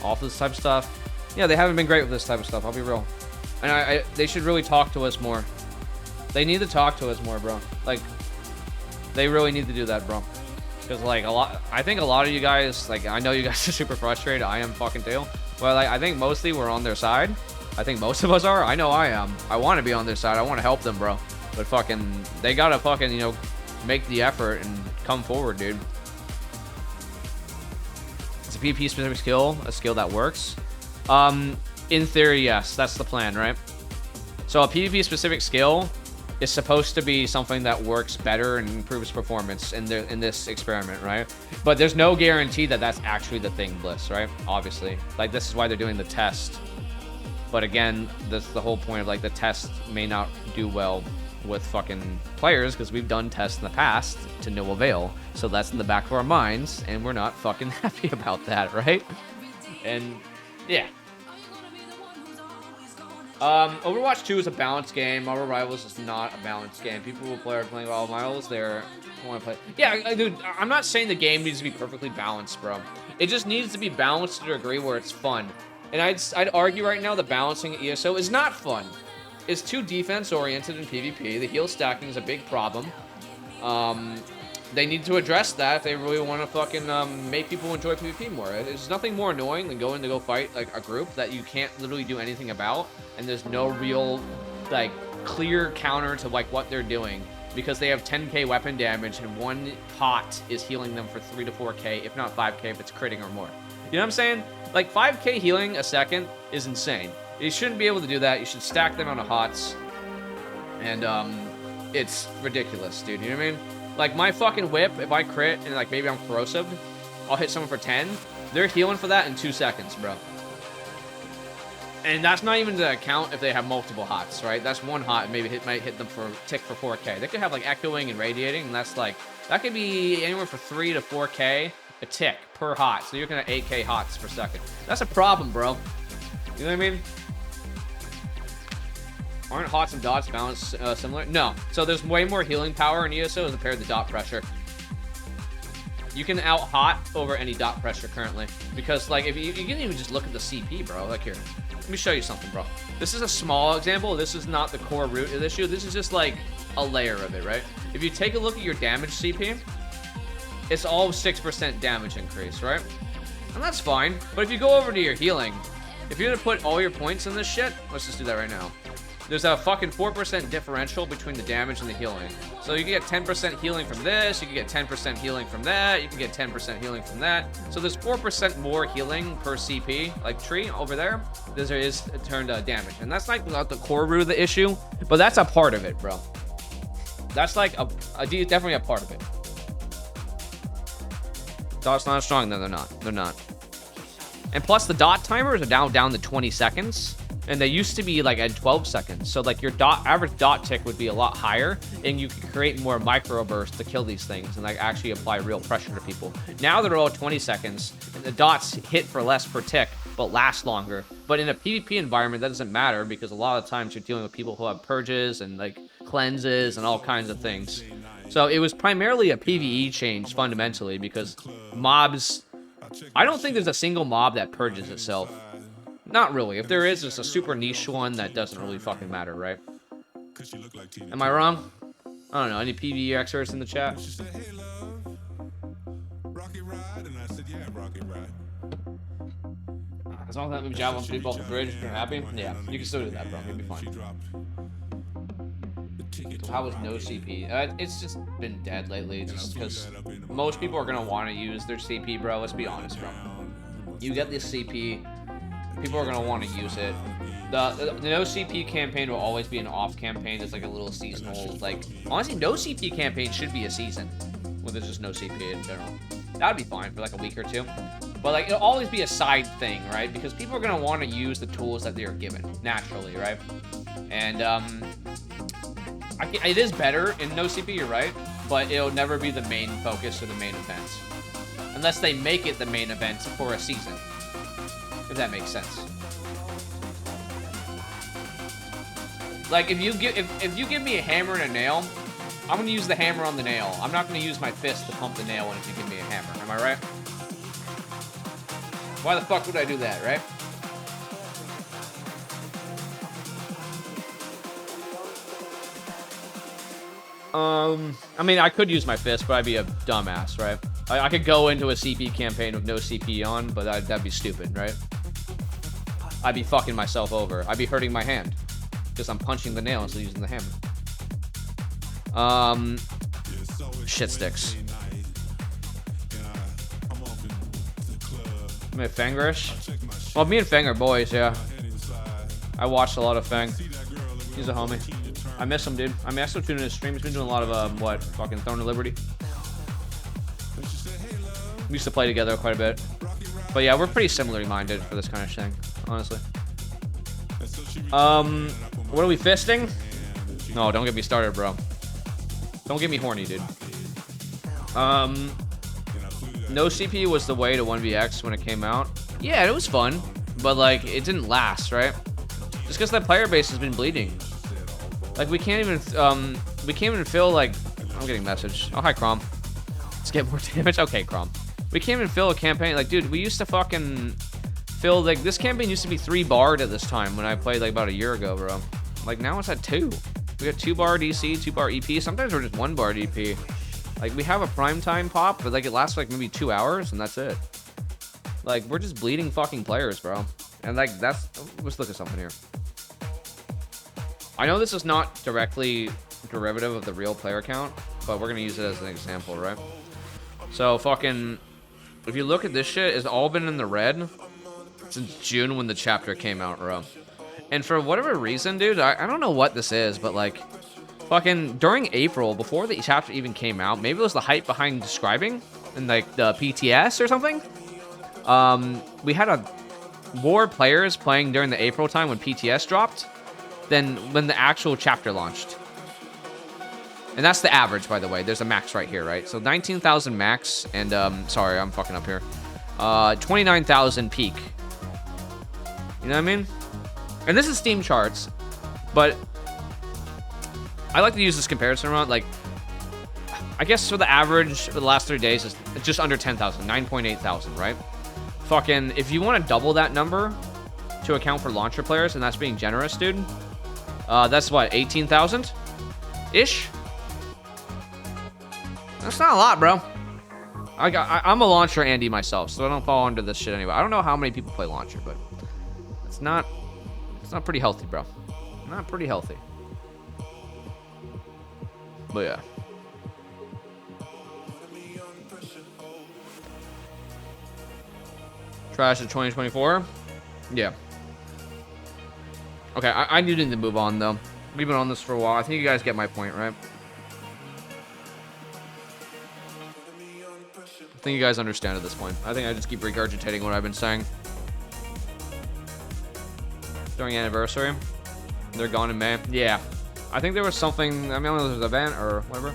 All for this type of stuff. Yeah, they haven't been great with this type of stuff, I'll be real. And they should really talk to us more. They need to talk to us more, bro. Like, they really need to do that, bro. Because, like, I think a lot of you guys, like, I know you guys are super frustrated. I am fucking too. But, like, I think mostly we're on their side. I think most of us are. I know I am. I want to be on their side. I want to help them, bro. But fucking, they gotta fucking, you know, make the effort and come forward, dude. It's a PvP specific skill, a skill that works. In theory, yes, that's the plan, right? So a PvP specific skill is supposed to be something that works better and improves performance in this experiment, right? But there's no guarantee that that's actually the thing, Bliss, right? Obviously, like, this is why they're doing the test. But again, that's the whole point of like, the test may not do well with fucking players, because we've done tests in the past to no avail. So that's in the back of our minds, and we're not fucking happy about that, right? And yeah. Overwatch 2 is a balanced game. Marvel Rivals is not a balanced game. People who are playing Marvel Rivals, they're want to play. Yeah, dude, I'm not saying the game needs to be perfectly balanced, bro. It just needs to be balanced to a degree where it's fun. And I'd argue right now the balancing ESO is not fun. It's too defense-oriented in PvP. The heal stacking is a big problem. They need to address that if they really want to fucking make people enjoy PvP more. There's nothing more annoying than going to go fight like a group that you can't literally do anything about, and there's no real like clear counter to like what they're doing because they have 10k weapon damage and one pot is healing them for 3 to 4k, if not 5k if it's critting or more. You know what I'm saying? Like 5k healing a second is insane. You shouldn't be able to do that. You should stack them on the hots, and it's ridiculous, dude. You know what I mean? Like, my fucking whip, if I crit and, like, maybe I'm corrosive, I'll hit someone for 10. They're healing for that in 2 seconds, bro. And that's not even to account if they have multiple hots, right? That's one hot and maybe might hit them for tick for 4k. They could have, like, echoing and radiating, and that's, like, that could be anywhere from 3 to 4k a tick per hot. So you're looking at 8k hots per second. That's a problem, bro. You know what I mean? Aren't hots and dots balanced similar? No. So there's way more healing power in ESO as compared to dot pressure. You can out hot over any dot pressure currently. Because, like, if you can even just look at the CP, bro. Like, here. Let me show you something, bro. This is a small example. This is not the core root of the issue. This is just, like, a layer of it, right? If you take a look at your damage CP, it's all 6% damage increase, right? And that's fine. But if you go over to your healing, if you're gonna put all your points in this shit, let's just do that right now. There's a fucking 4% differential between the damage and the healing. So you can get 10% healing from this, you can get 10% healing from that, you can get 10% healing from that. So there's 4% more healing per CP, like tree over there, than there is turned damage. And that's like not the core root of the issue, but that's a part of it, bro. That's like definitely a part of it. Dot's not strong, no, they're not. They're not. And plus the dot timers are down to 20 seconds. And they used to be like at 12 seconds. So like your average dot tick would be a lot higher, and you could create more microbursts to kill these things and like actually apply real pressure to people. Now they're all 20 seconds, and the dots hit for less per tick, but last longer. But in a PvP environment, that doesn't matter because a lot of times you're dealing with people who have purges and like cleanses and all kinds of things. So it was primarily a PvE change fundamentally because mobs, I don't think there's a single mob that purges itself. Not really. If there is, it's a super niche one that doesn't really fucking matter, right? Am I wrong? I don't know. Any PvE experts in the chat? As long as that move Java on both the bridge, you're happy? Yeah, you can still do that, bro. You'll be fine. So how was no CP? It's just been dead lately, just because most people are going to want to use their CP, bro. Let's be honest, bro. You get this CP... people are going to want to use it. The no CP campaign will always be an off campaign. It's like a little seasonal, like, honestly, no CP campaign should be a season when there's just no CP in general. That'd be fine for like a week or two. But like, it'll always be a side thing, right? Because people are going to want to use the tools that they are given, naturally, right? And it is better in no CP, you're right, but it'll never be the main focus or the main event. Unless they make it the main event for a season. If that makes sense. Like if you give me a hammer and a nail, I'm gonna use the hammer on the nail. I'm not gonna use my fist to pump the nail in if you give me a hammer. Am I right? Why the fuck would I do that, right? I mean, I could use my fist, but I'd be a dumbass, right? I could go into a CP campaign with no CP on, but that'd be stupid, right? I'd be fucking myself over. I'd be hurting my hand because I'm punching the nail instead of using the hammer. Shit sticks. I mean, Fangrish? Well, me and Fang are boys, yeah. I watched a lot of Fang. He's a homie. I miss him, dude. I mean, I still tune in his stream. He's been doing a lot of, what? Fucking Throne of Liberty. We used to play together quite a bit. But yeah, we're pretty similarly minded for this kind of thing, honestly. What are we fisting? No, don't get me started, bro. Don't get me horny, dude. No CP was the way to 1vx when it came out. Yeah, it was fun, but like it didn't last, right? Just because that player base has been bleeding. Like we can't even feel like I'm getting message. Oh hi Crom. Let's get more damage. Okay, Crom. We can't even fill a campaign. Like, dude, we used to fucking Phil, like, this campaign used to be 3 barred at this time when I played, like, about a year ago, bro. Like, now it's at 2. We got 2 bar DC, 2 bar EP. Sometimes we're just 1 bar EP. Like, we have a primetime pop, but, like, it lasts, like, maybe 2 hours, and that's it. Like, we're just bleeding fucking players, bro. And, like, that's... Let's look at something here. I know this is not directly derivative of the real player count, but we're gonna use it as an example, right? So, fucking... If you look at this shit, it's all been in the red since June when the chapter came out, bro. And for whatever reason, dude, I don't know what this is, but, like... Fucking, during April, before the chapter even came out, maybe it was the hype behind describing, and, like, the PTS or something? We had more players playing during the April time when PTS dropped than when the actual chapter launched. And that's the average, by the way. There's a max right here, right? So 19,000 max, and, sorry, I'm fucking up here. 29,000 peak. You know what I mean? And this is Steam charts, but I like to use this comparison around, like, I guess for the average for the last 3 days is just under 10,000, 9.8 thousand, right? Fucking, if you want to double that number to account for launcher players, and that's being generous, dude, that's what, 18,000-ish? That's not a lot, bro. I'm a launcher Andy myself, so I don't fall under this shit anyway. I don't know how many people play launcher, but it's not pretty healthy, bro. Not pretty healthy. But yeah. Trash of 2024? Yeah. Okay, I do need to move on, though. We've been on this for a while. I think you guys get my point, right? I think you guys understand at this point. I think I just keep regurgitating what I've been saying. During anniversary. They're gone in May. Yeah. I think there was something... I mean, I don't know if there was an event or whatever.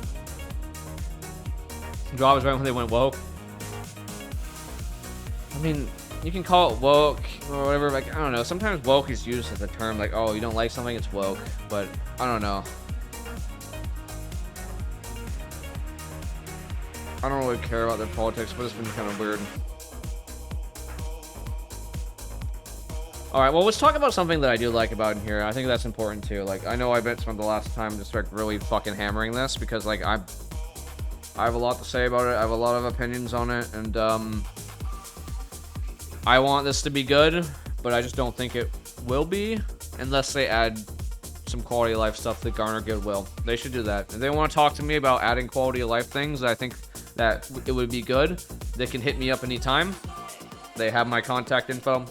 Draw was right when they went woke. I mean... You can call it woke or whatever, like, I don't know. Sometimes woke is used as a term, like, oh, you don't like something, it's woke. But, I don't know. I don't really care about their politics, but it's been kind of weird. Alright, well, let's talk about something that I do like about in here. I think that's important, too. Like, I know I spent the last time just, like, really fucking hammering this, because, like, I have a lot to say about it. I have a lot of opinions on it, and, I want this to be good, but I just don't think it will be unless they add some quality of life stuff that garner goodwill. They should do that. If they want to talk to me about adding quality of life things, I think that it would be good. They can hit me up anytime. They have my contact info.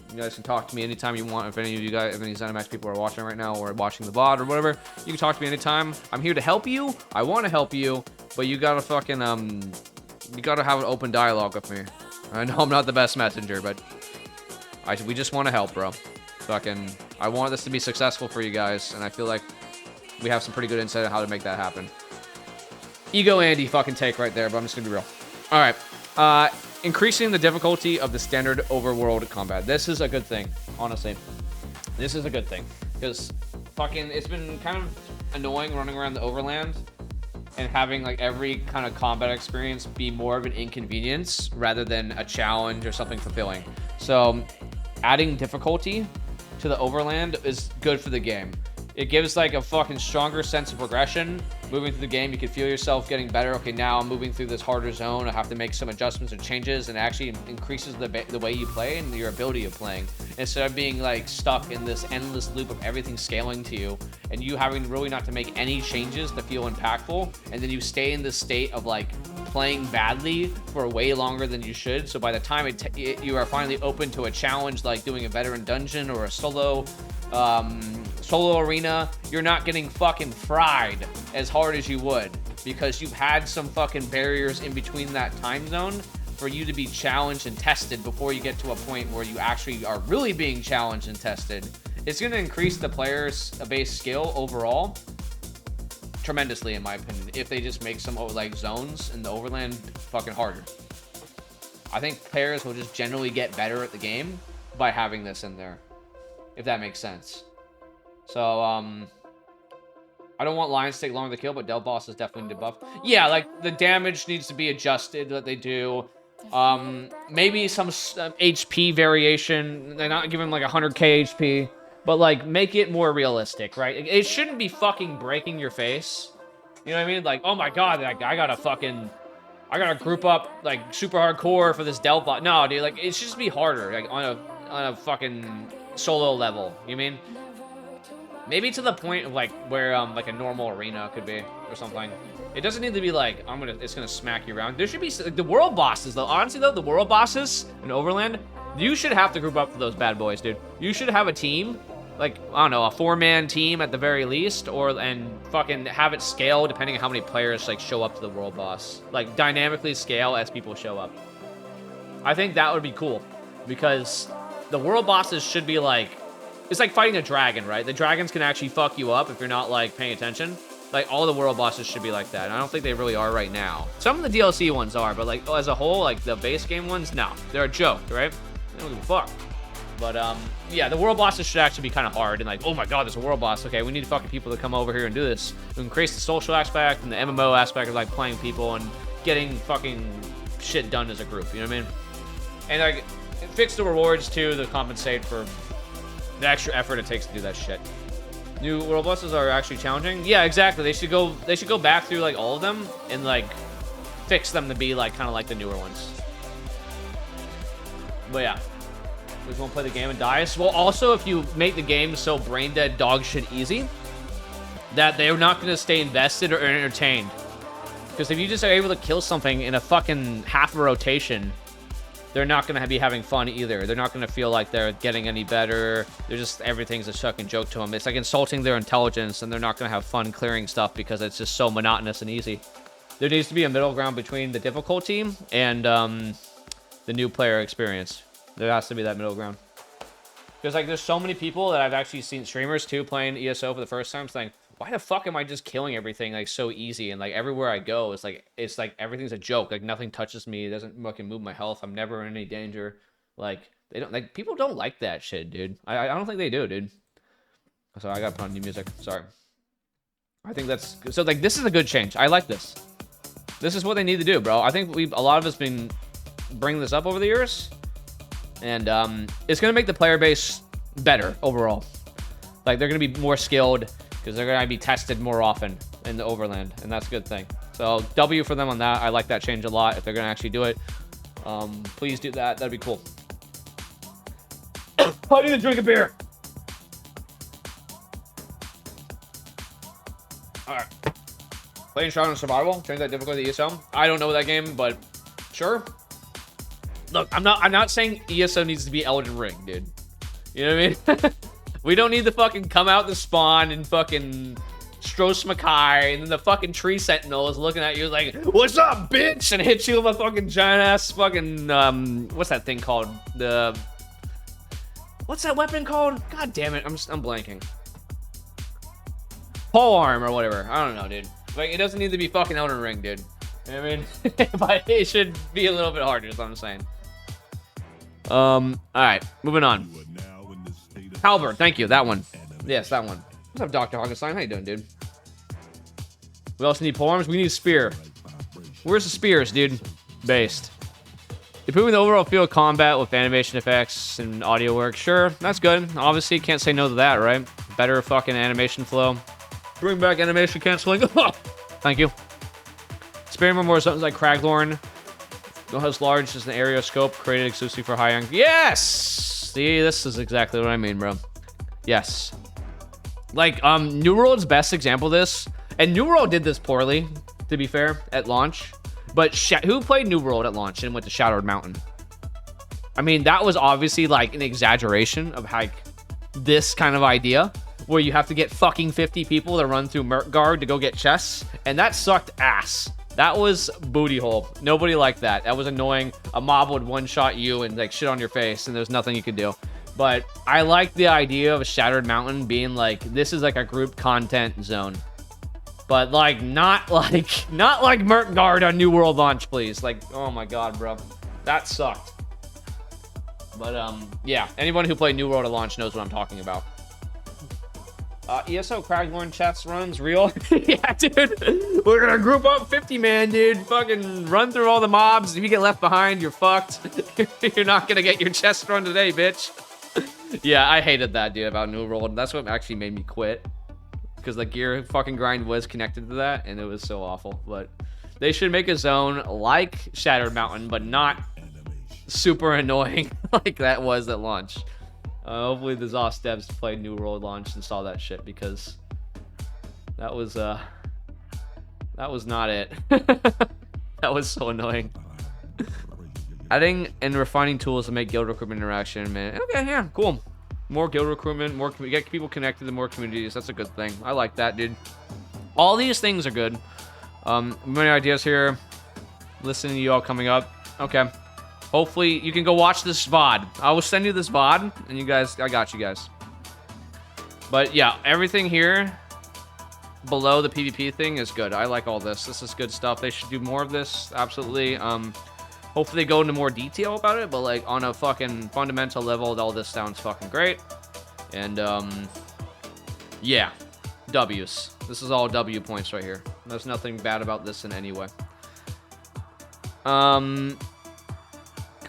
You guys can talk to me anytime you want. If any of you guys, if any ZeniMax people are watching right now or watching the VOD or whatever, you can talk to me anytime. I'm here to help you. I want to help you, but you gotta fucking, you gotta have an open dialogue with me. I know I'm not the best messenger, but we just want to help, bro. Fucking, I want this to be successful for you guys, and I feel like we have some pretty good insight on how to make that happen. Ego Andy fucking take right there, but I'm just gonna be real. All right, increasing the difficulty of the standard overworld combat. This is a good thing, honestly. This is a good thing, because fucking, it's been kind of annoying running around the overland and having, like, every kind of combat experience be more of an inconvenience rather than a challenge or something fulfilling. So, adding difficulty to the overland is good for the game. It gives, like, a fucking stronger sense of progression. Moving through the game, you can feel yourself getting better. Okay, now I'm moving through this harder zone. I have to make some adjustments or changes, and it actually increases the way you play and your ability of playing. Instead of being, like, stuck in this endless loop of everything scaling to you, and you having really not to make any changes to feel impactful, and then you stay in this state of, like, playing badly for way longer than you should. So by the time you are finally open to a challenge, like doing a veteran dungeon or a solo arena, you're not getting fucking fried as hard as you would, because you've had some fucking barriers in between that time zone for you to be challenged and tested before you get to a point where you actually are really being challenged and tested. It's going to increase the player's base skill overall tremendously, in my opinion, if they just make some, like, zones in the overland fucking harder. I think players will just generally get better at the game by having this in there, if that makes sense. So, I don't want lions to take longer to kill, but Del Boss is definitely debuffed. Yeah, like, the damage needs to be adjusted that they do. Maybe some HP variation. They're not giving like 100k HP, but like make it more realistic, right? It shouldn't be fucking breaking your face. You know what I mean? Like, oh my god, I gotta group up like super hardcore for this Delph bot. No, dude, like it should just be harder, like on a fucking solo level. You mean? Maybe to the point of like where like a normal arena could be or something. It doesn't need to be like it's gonna smack you around. There should be the world bosses though. Honestly though, the world bosses in Overland, you should have to group up for those bad boys, dude. You should have a team, like I don't know, a 4-man team at the very least, and fucking have it scale depending on how many players like show up to the world boss. Like dynamically scale as people show up. I think that would be cool because the world bosses should be like, it's like fighting a dragon, right? The dragons can actually fuck you up if you're not like paying attention. Like all the world bosses should be like that. And I don't think they really are right now. Some of the DLC ones are, but like as a whole, like the base game ones, no, they're a joke, right? They don't give a fuck. But yeah, the world bosses should actually be kind of hard and like, oh my god, there's a world boss. Okay, we need fucking people to come over here and do this. We increase the social aspect and the MMO aspect of like playing people and getting fucking shit done as a group. You know what I mean? And like fix the rewards too to compensate for the extra effort it takes to do that shit. New world bosses are actually challenging. Yeah, exactly. They should go back through like all of them and like fix them to be like kind of like the newer ones. But yeah, we just won't play the game and die. Well, also if you make the game so brain dead dog shit easy that they're not going to stay invested or entertained. Because if you just are able to kill something in a fucking half a rotation, they're not going to be having fun either. They're not going to feel like they're getting any better. They're just, everything's a fucking joke to them. It's like insulting their intelligence, and they're not going to have fun clearing stuff because it's just so monotonous and easy. There needs to be a middle ground between the difficulty and the new player experience. There has to be that middle ground. Because like there's so many people that I've actually seen streamers too playing ESO for the first time saying, why the fuck am I just killing everything like so easy? And like everywhere I go, it's like everything's a joke. Like nothing touches me. It doesn't fucking move my health. I'm never in any danger. Like they don't like people don't like that shit, dude. I don't think they do, dude. So I gotta put on new music. Sorry. I think that's so like this is a good change. I like this. This is what they need to do, bro. I think a lot of us been bringing this up over the years, and it's gonna make the player base better overall. Like they're gonna be more skilled. Because they're going to be tested more often in the Overland, and that's a good thing. So W for them on that. I like that change a lot. If they're going to actually do it, please do that. That'd be cool. I need to drink a beer. All right. Playing Shroud and Survival. Change that difficulty to ESO. I don't know that game, but sure. Look, I'm not saying ESO needs to be Elden Ring, dude. You know what I mean? We don't need to fucking come out the spawn and fucking Stros Makai, and then the fucking tree sentinel is looking at you like, what's up, bitch? And hit you with a fucking giant ass fucking, what's that thing called? What's that weapon called? God damn it, I'm blanking. Pole arm or whatever. I don't know, dude. Like, it doesn't need to be fucking Elden Ring, dude. You know what I mean? But it should be a little bit harder, is what I'm saying. Alright, moving on. Halberd, thank you. That one. Yes, that one. What's up, Dr. Hoggenstein? How you doing, dude? We also need polearms. We need a spear. Where's the spears, dude? Based. Improving the overall feel of combat with animation effects and audio work. Sure, that's good. Obviously, can't say no to that, right? Better fucking animation flow. Bring back animation canceling. Thank you. Experiment more something like Craglorn. Don't have as large as an area scope created exclusively for high end. Yes! See, this is exactly what I mean, bro. Yes. Like, New World's best example of this, and New World did this poorly, to be fair, at launch. But who played New World at launch and went to Shadowed Mountain? I mean, that was obviously like an exaggeration of like this kind of idea, where you have to get fucking 50 people to run through Mirkgard to go get chests, and that sucked ass. That was booty hole. Nobody liked that. That was annoying. A mob would one-shot you and like shit on your face, and there's nothing you could do. But I like the idea of a Shattered Mountain being like, this is like a group content zone. But like, not like Mirkgard on New World launch, please. Like, oh my god, bro. That sucked. But yeah, anyone who played New World at launch knows what I'm talking about. ESO Craglorn chess runs real. Yeah, dude. We're gonna group up 50 man, dude. Fucking run through all the mobs. If you get left behind, you're fucked. You're not gonna get your chest run today, bitch. Yeah, I hated that, dude, about New World. That's what actually made me quit. Because the gear fucking grind was connected to that, and it was so awful. But they should make a zone like Shattered Mountain, but not super annoying like that was at launch. Hopefully the ZOS devs played New World launch and saw that shit, because that was not it. That was so annoying. Adding and refining tools to make guild recruitment interaction, man. Okay, yeah, cool. More guild recruitment, get people connected to more communities. That's a good thing. I like that, dude. All these things are good. Many ideas here. Listening to you all coming up. Okay. Hopefully, you can go watch this VOD. I will send you this VOD, and you guys, I got you guys. But yeah, everything here below the PvP thing is good. I like all this. This is good stuff. They should do more of this, absolutely. Hopefully they go into more detail about it, but like on a fucking fundamental level, all this sounds fucking great. And yeah, W's. This is all W points right here. There's nothing bad about this in any way.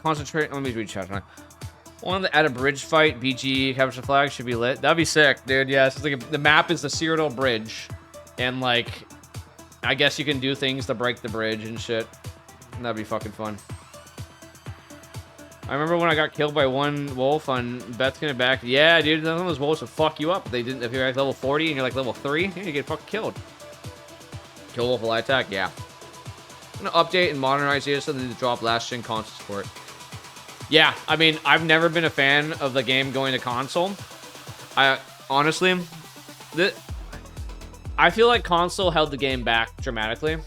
Concentrate. Let me read chat. One at a bridge fight, BG capture the flag should be lit. That'd be sick, dude. Yeah, it's like the map is the Cyrodiil bridge, and like, I guess you can do things to break the bridge and shit. That'd be fucking fun. I remember when I got killed by one wolf on Beth Getting Back. Yeah, dude, some of those wolves will fuck you up. They didn't. If you're like level 40 and you're like level 3, you get fucking killed. Kill wolf light attack, yeah. I'm gonna update and modernize ESO so they drop last gen console support. Yeah, I mean, I've never been a fan of the game going to console. I honestly, I feel like console held the game back dramatically,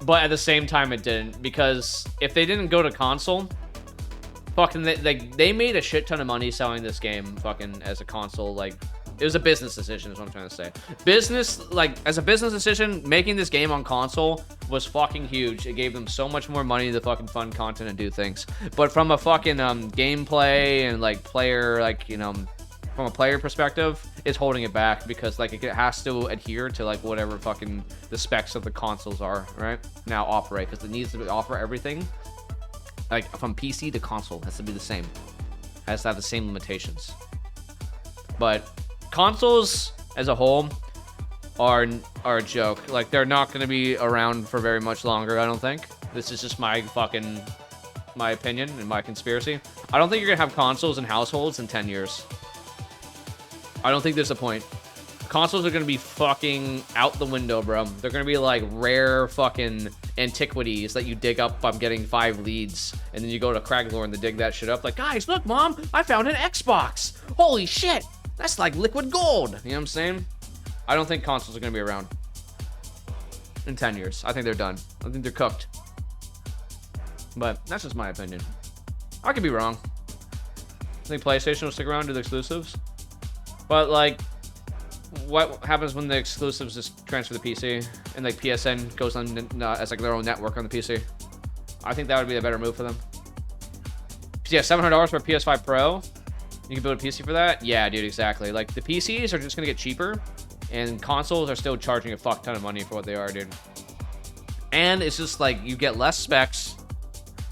but at the same time it didn't, because if they didn't go to console, fucking they made a shit ton of money selling this game fucking as a console. Like, it was a business decision is what I'm trying to say. Business, like, as a business decision, making this game on console was fucking huge. It gave them so much more money to fucking fund content and do things. But from a fucking gameplay and like player, like, you know, from a player perspective, it's holding it back, because like it has to adhere to like whatever fucking the specs of the consoles are right now operate, because it needs to offer everything. Like from PC to console has to be the same. Has to have the same limitations. But consoles as a whole are a joke. Like, they're not going to be around for very much longer, I don't think. This is just my opinion and my conspiracy. I don't think you're going to have consoles in households in 10 years. I don't think there's a point. Consoles are going to be fucking out the window, bro. They're going to be like rare fucking antiquities that you dig up by getting 5 leads, and then you go to Craglorn to dig that shit up. Like, guys, look, mom, I found an Xbox. Holy shit. That's like liquid gold. You know what I'm saying? I don't think consoles are going to be around in 10 years. I think they're done. I think they're cooked. But that's just my opinion. I could be wrong. I think PlayStation will stick around and do the exclusives. But, like, what happens when the exclusives just transfer to PC and, like, PSN goes on as, like, their own network on the PC? I think that would be a better move for them. Yeah, $700 for a PS5 Pro. You can build a PC for that? Yeah, dude, exactly. Like, the PCs are just gonna get cheaper, and consoles are still charging a fuck ton of money for what they are, dude. And it's just, like, you get less specs,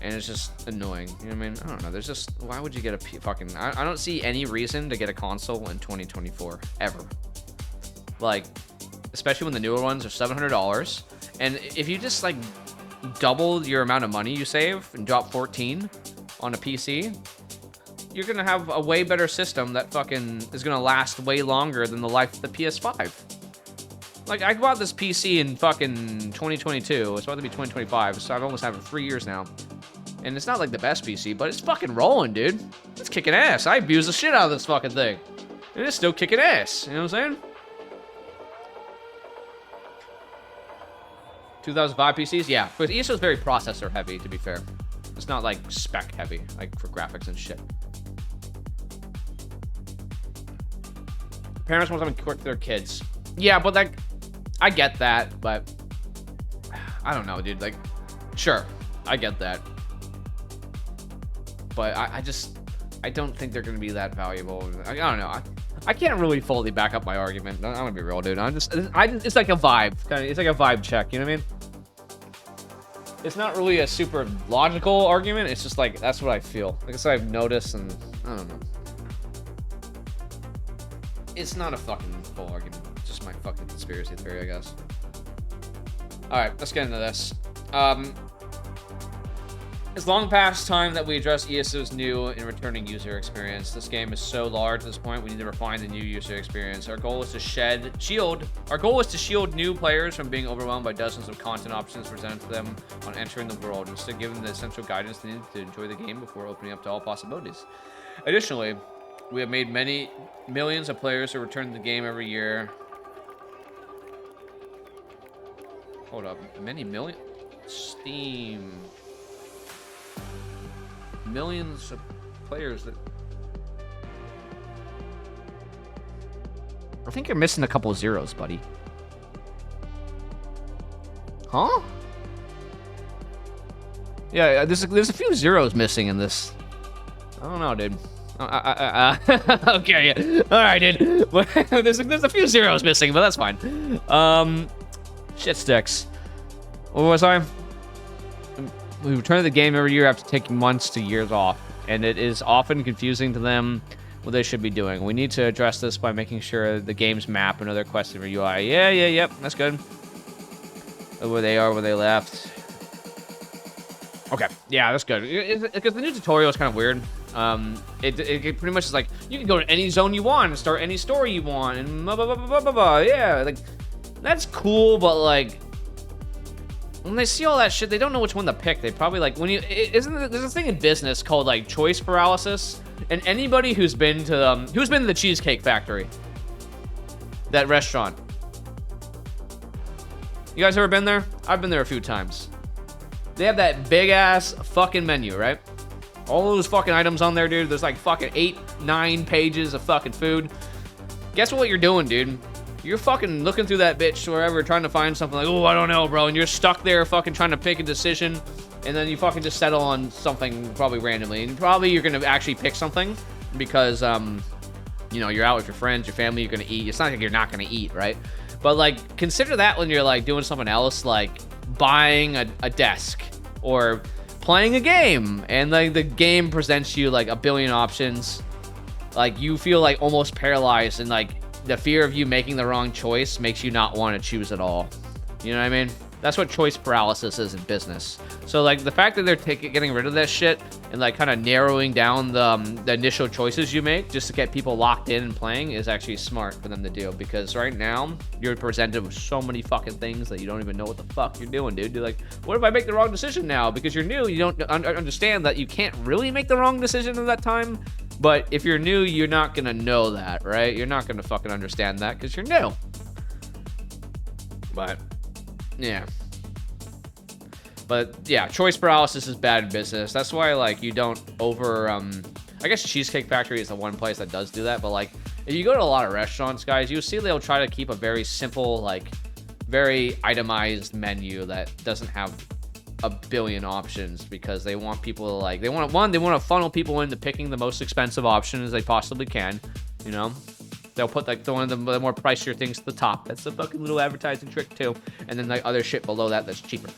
and it's just annoying. You know what I mean? I don't know. There's just... Why would you get a fucking... I don't see any reason to get a console in 2024. Ever. Like, especially when the newer ones are $700. And if you just, like, double your amount of money you save and drop 14 on a PC... you're gonna have a way better system that fucking is gonna last way longer than the life of the PS5. Like, I bought this PC in fucking 2022. It's about to be 2025, so I've almost had it for 3 years now. And it's not like the best PC, but it's fucking rolling, dude. It's kicking ass. I abuse the shit out of this fucking thing. And it's still kicking ass. You know what I'm saying? 2005 PCs? Yeah. But ESO is very processor heavy, to be fair. It's not like spec heavy, like for graphics and shit. Parents want something quick for their kids. Yeah, but like, I get that, but I don't know, dude. Like, sure, I get that. But I don't think they're going to be that valuable. I don't know. I can't really fully back up my argument. I'm gonna be real, dude. It's like a vibe. It's like a vibe check. You know what I mean? It's not really a super logical argument. It's just like, that's what I feel. Like I said, I've noticed, and I don't know. It's not a fucking full argument. It's just my fucking conspiracy theory, I guess. Alright, let's get into this. It's long past time that we address ESO's new and returning user experience. This game is so large at this point, we need to refine the new user experience. Our goal is to shield new players from being overwhelmed by dozens of content options presented to them on entering the world, instead give them the essential guidance they need to enjoy the game before opening up to all possibilities. Additionally, we have made millions of players who return to the game every year. Hold up, many million? Steam. Millions of players that... I think you're missing a couple zeros, buddy. Huh? Yeah, there's a few zeros missing in this. I don't know, dude. Okay, yeah. All right, dude. there's a few zeros missing, but that's fine. Shit sticks. What was I? We return to the game every year after taking months to years off, and it is often confusing to them what they should be doing. We need to address this by making sure the game's map and other quests in your UI. Yep, that's good. Where they are, where they left. Okay, yeah, that's good. Because the new tutorial is kind of weird. It pretty much is like, you can go to any zone you want and start any story you want, and blah, blah, blah, blah, blah, blah. Yeah, like, that's cool, but like, when they see all that shit, they don't know which one to pick. They probably like, there's this thing in business called like choice paralysis, and anybody who's been to the Cheesecake Factory, that restaurant. You guys ever been there? I've been there a few times. They have that big ass fucking menu, right? All those fucking items on there, dude. There's like fucking 8-9 pages of fucking food. Guess what you're doing, dude? You're fucking looking through that bitch wherever, trying to find something like, oh, I don't know, bro. And you're stuck there fucking trying to pick a decision. And then you fucking just settle on something probably randomly. And probably you're going to actually pick something because, you know, you're out with your friends, your family, you're going to eat. It's not like you're not going to eat, right? But, like, consider that when you're, like, doing something else, like buying a desk or playing a game. And, like, the game presents you, like, a billion options. Like, you feel, like, almost paralyzed and, like, the fear of you making the wrong choice makes you not want to choose at all. You know what I mean? That's what choice paralysis is in business. So, like, the fact that they're getting rid of that shit and, like, kind of narrowing down the initial choices you make just to get people locked in and playing is actually smart for them to do. Because right now, you're presented with so many fucking things that you don't even know what the fuck you're doing, dude. You're like, what if I make the wrong decision now? Because you're new, you don't understand that you can't really make the wrong decision at that time. But if you're new, you're not going to know that, right? You're not going to fucking understand that because you're new. But, yeah. But, yeah, choice paralysis is bad business. That's why, like, you don't I guess Cheesecake Factory is the one place that does do that. But, like, if you go to a lot of restaurants, guys, you'll see they'll try to keep a very simple, like, very itemized menu that doesn't have a billion options because they want people to, like, they want to funnel people into picking the most expensive option as they possibly can, you know. They'll put, like, one of the more pricier things to the top. That's a fucking little advertising trick too, and then, like, other shit below that that's cheaper.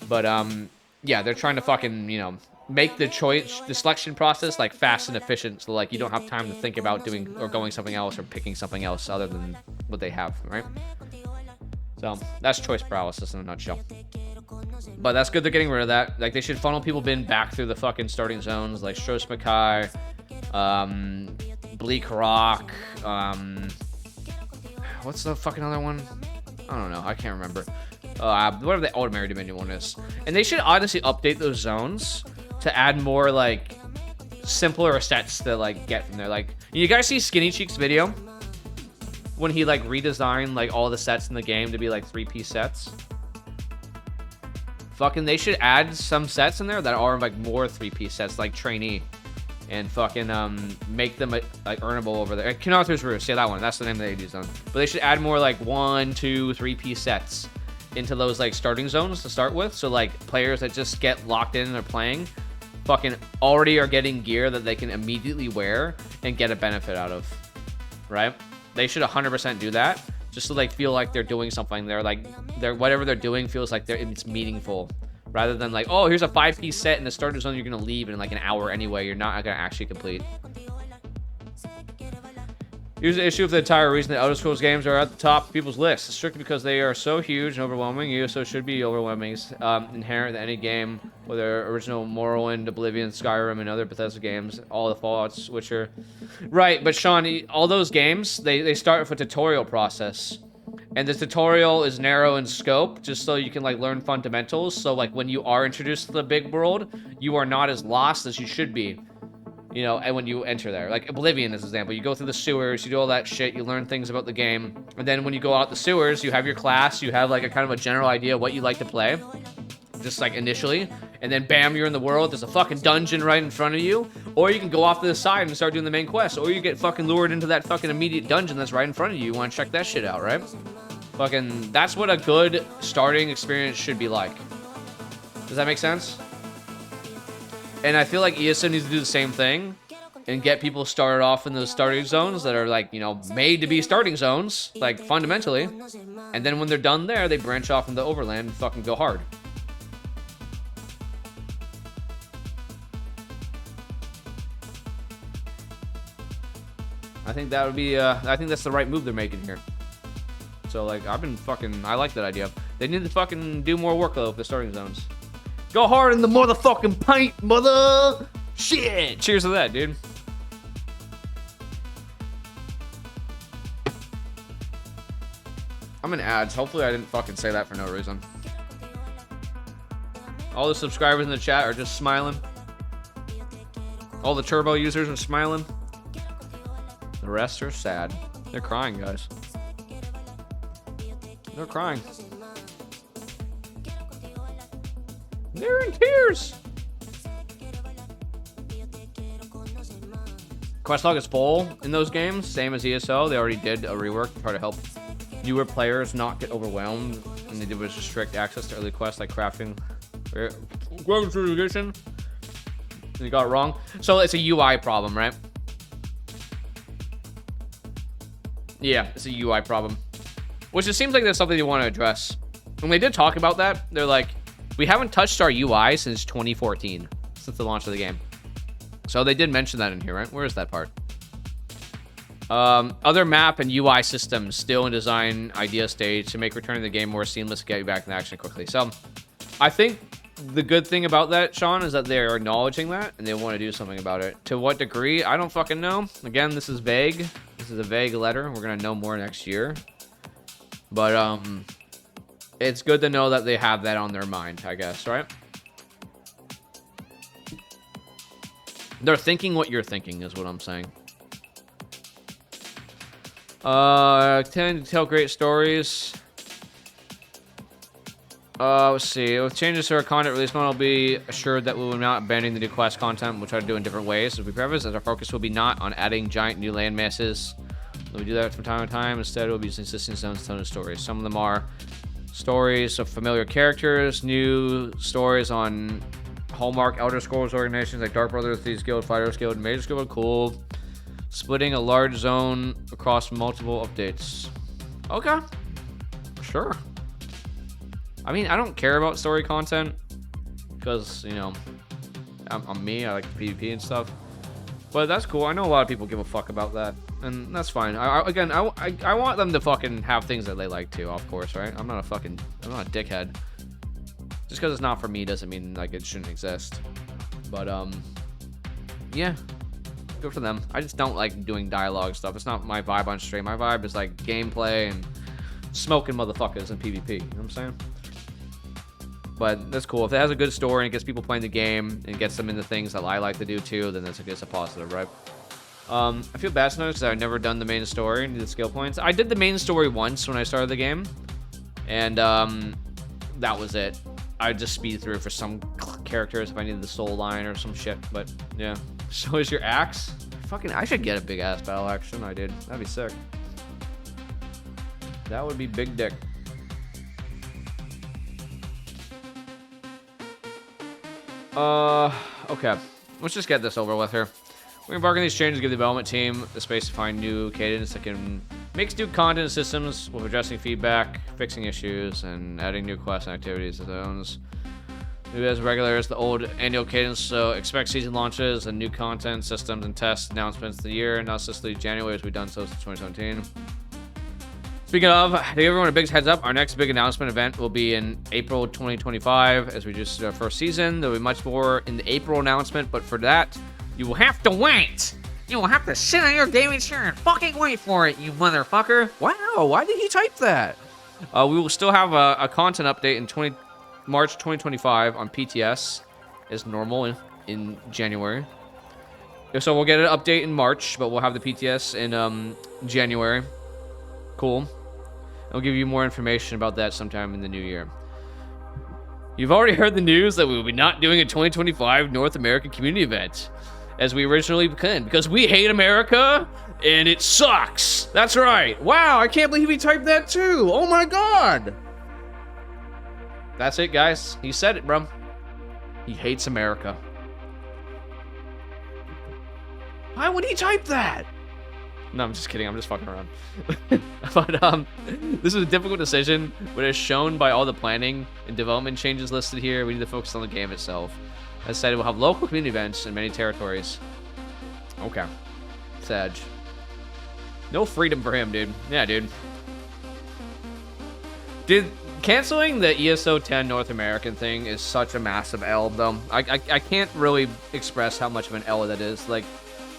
But yeah, they're trying to fucking, you know, make the selection process like fast and efficient, so like you don't have time to think about doing or going something else or picking something else other than what they have, right? So that's choice paralysis in a nutshell. But that's good they're getting rid of that. Like, they should funnel people back through the fucking starting zones, like Stros Mackay, Bleak Rock, what's the fucking other one? I don't know. I can't remember. Whatever the Ordinary Dominion one is. And they should honestly update those zones to add more, like, simpler sets to, like, get from there. Like, you guys see Skinny Cheek's video? When he, like, redesigned, like, all the sets in the game to be, like, 3-piece sets? Fucking, they should add some sets in there that are, like, more 3-piece sets, like Trainee. And fucking, make them, like, earnable over there. King Arthur's Roost, yeah, that one. That's the name they use on. But they should add more, like, 1, 2, 3-piece sets into those, like, starting zones to start with. So, like, players that just get locked in and are playing fucking already are getting gear that they can immediately wear and get a benefit out of. right? They should 100% do that, just so they feel like they're doing something. They're like, whatever they're doing feels like it's meaningful, rather than like, oh, here's a 5-piece set in the starter zone you're gonna leave in like an hour anyway. You're not gonna actually complete. Here's the issue with the entire reason that Elder Scrolls games are at the top of people's lists. It's strictly because they are so huge and overwhelming. ESO should be overwhelming. Inherent in any game, whether original Morrowind, Oblivion, Skyrim, and other Bethesda games, all the Fallouts, Witcher. Right, but Sean, all those games, they start with a tutorial process. And the tutorial is narrow in scope, just so you can like learn fundamentals. So like when you are introduced to the big world, you are not as lost as you should be. You know, and when you enter there, like Oblivion as an example, you go through the sewers, you do all that shit, you learn things about the game, and then when you go out the sewers, you have your class, you have like a kind of a general idea of what you like to play, just like initially, and then bam, you're in the world, there's a fucking dungeon right in front of you, or you can go off to the side and start doing the main quest, or you get fucking lured into that fucking immediate dungeon that's right in front of you. You want to check that shit out, right? Fucking, that's what a good starting experience should be like. Does that make sense? And I feel like ESO needs to do the same thing and get people started off in those starting zones that are like, you know, made to be starting zones, like fundamentally. And then when they're done there, they branch off into Overland and fucking go hard. I think that would be, I think that's the right move they're making here. So like, I like that idea. They need to fucking do more work though with the starting zones. Go hard in the motherfucking paint, mother! Shit! Cheers to that, dude. I'm in ads. Hopefully I didn't fucking say that for no reason. All the subscribers in the chat are just smiling. All the turbo users are smiling. The rest are sad. They're crying, guys. They're crying. They're in tears. Questlog is full in those games, same as ESO. They already did a rework to try to help newer players not get overwhelmed, and they did was restrict access to early quests like crafting. They got it wrong. So it's a UI problem, right? Yeah, it's a UI problem. Which it seems like that's something they want to address. When they did talk about that, they're like, we haven't touched our UI since 2014, since the launch of the game. So they did mention that in here, right? Where is that part? Other map and UI systems still in design idea stage to make returning the game more seamless, get you back in action quickly. So I think the good thing about that, Sean, is that they're acknowledging that and they want to do something about it. To what degree? I don't fucking know. Again, this is vague. This is a vague letter. We're going to know more next year. But, it's good to know that they have that on their mind, I guess, right? They're thinking what you're thinking is what I'm saying. Tend to tell great stories. Let's see. With changes to our content release model, will be assured that we will not abandon the new quest content. We'll try to do it in different ways. As we preface, as our focus will be not on adding giant new land masses. We do that from time to time. Instead, we'll be using existing zones to tell new stories. Some of them are stories of familiar characters, new stories on Hallmark Elder Scrolls organizations like Dark Brothers, Thieves Guild, Fighters Guild, and Mages Guild. Cool. Splitting a large zone across multiple updates. Okay. Sure. I mean, I don't care about story content because, you know, I'm me. I like PvP and stuff. But that's cool. I know a lot of people give a fuck about that. And that's fine. I want them to fucking have things that they like too, of course, right? I'm not a dickhead. Just because it's not for me doesn't mean like it shouldn't exist. But yeah, good for them. I just don't like doing dialogue stuff. It's not my vibe on stream. My vibe is like gameplay and smoking motherfuckers and PvP. You know what I'm saying? But that's cool. If it has a good story and it gets people playing the game and gets them into things that I like to do too, then it's a positive, right? I feel bad sometimes because I've never done the main story and the skill points. I did the main story once when I started the game, and that was it. I just speed through for some characters if I needed the soul line or some shit. But yeah. So is your axe? Fucking, I should get a big ass battle axe, shouldn't I, dude? That'd be sick. That would be big dick. Okay. Let's just get this over with here. We're embarking on these changes to give the development team the space to find new cadence that can mix new content and systems with addressing feedback, fixing issues, and adding new quests and activities to zones. New as regular as the old annual cadence, so expect season launches and new content, systems, and test announcements of the year, not necessarily January as we've done so since 2017. Speaking of, to give everyone a big heads up, our next big announcement event will be in April 2025 as we just did our first season. There'll be much more in the April announcement, but for that, you will have to wait. You will have to sit on your gaming chair and fucking wait for it, you motherfucker. Wow, why did he type that? We will still have a content update in March 2025 on PTS as normal in January. So we'll get an update in March, but we'll have the PTS in January. Cool. I'll give you more information about that sometime in the new year. You've already heard the news that we will be not doing a 2025 North American community event as we originally planned because we hate America and it sucks. That's right. Wow, I can't believe he typed that too. Oh my god. That's it, guys. He said it, bro. He hates America. Why would he type that? No, I'm just kidding. I'm just fucking around. But this is a difficult decision, but it's shown by all the planning and development changes listed here. We need to focus on the game itself. As said, we'll have local community events in many territories. Okay. Sag. No freedom for him, dude. Yeah, dude. Canceling the ESO 10 North American thing is such a massive L, though. I can't really express how much of an L that is. Like,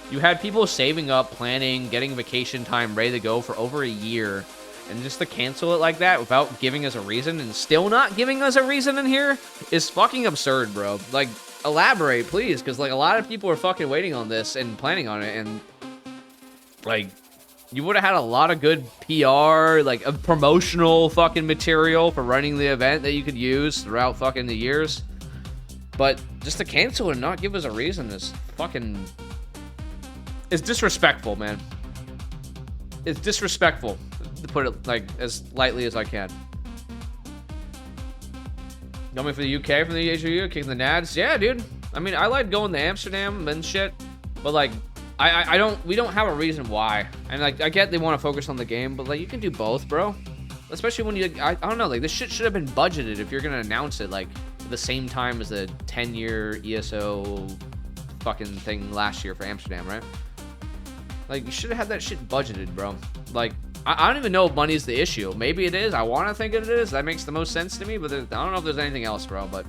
you had people saving up, planning, getting vacation time ready to go for over a year, and just to cancel it like that without giving us a reason and still not giving us a reason in here is fucking absurd, bro. Like, elaborate, please, because, like, a lot of people are fucking waiting on this and planning on it, and, like, you would have had a lot of good PR, like, a promotional fucking material for running the event that you could use throughout fucking the years. But just to cancel and not give us a reason is fucking... It's disrespectful, man. It's disrespectful, to put it, like, as lightly as I can. Going for the UK from the HU, kicking the Nads? Yeah, dude. I mean, I like going to Amsterdam and shit, but, like, we don't have a reason why. And, like, I get they want to focus on the game, but, like, you can do both, bro. Especially when you, I don't know, like, this shit should have been budgeted if you're gonna announce it, like, at the same time as the 10-year ESO fucking thing last year for Amsterdam, right? Like, you should have had that shit budgeted, bro. Like, I don't even know if money's the issue. Maybe it is. I want to think it is. That makes the most sense to me, but I don't know if there's anything else, bro. But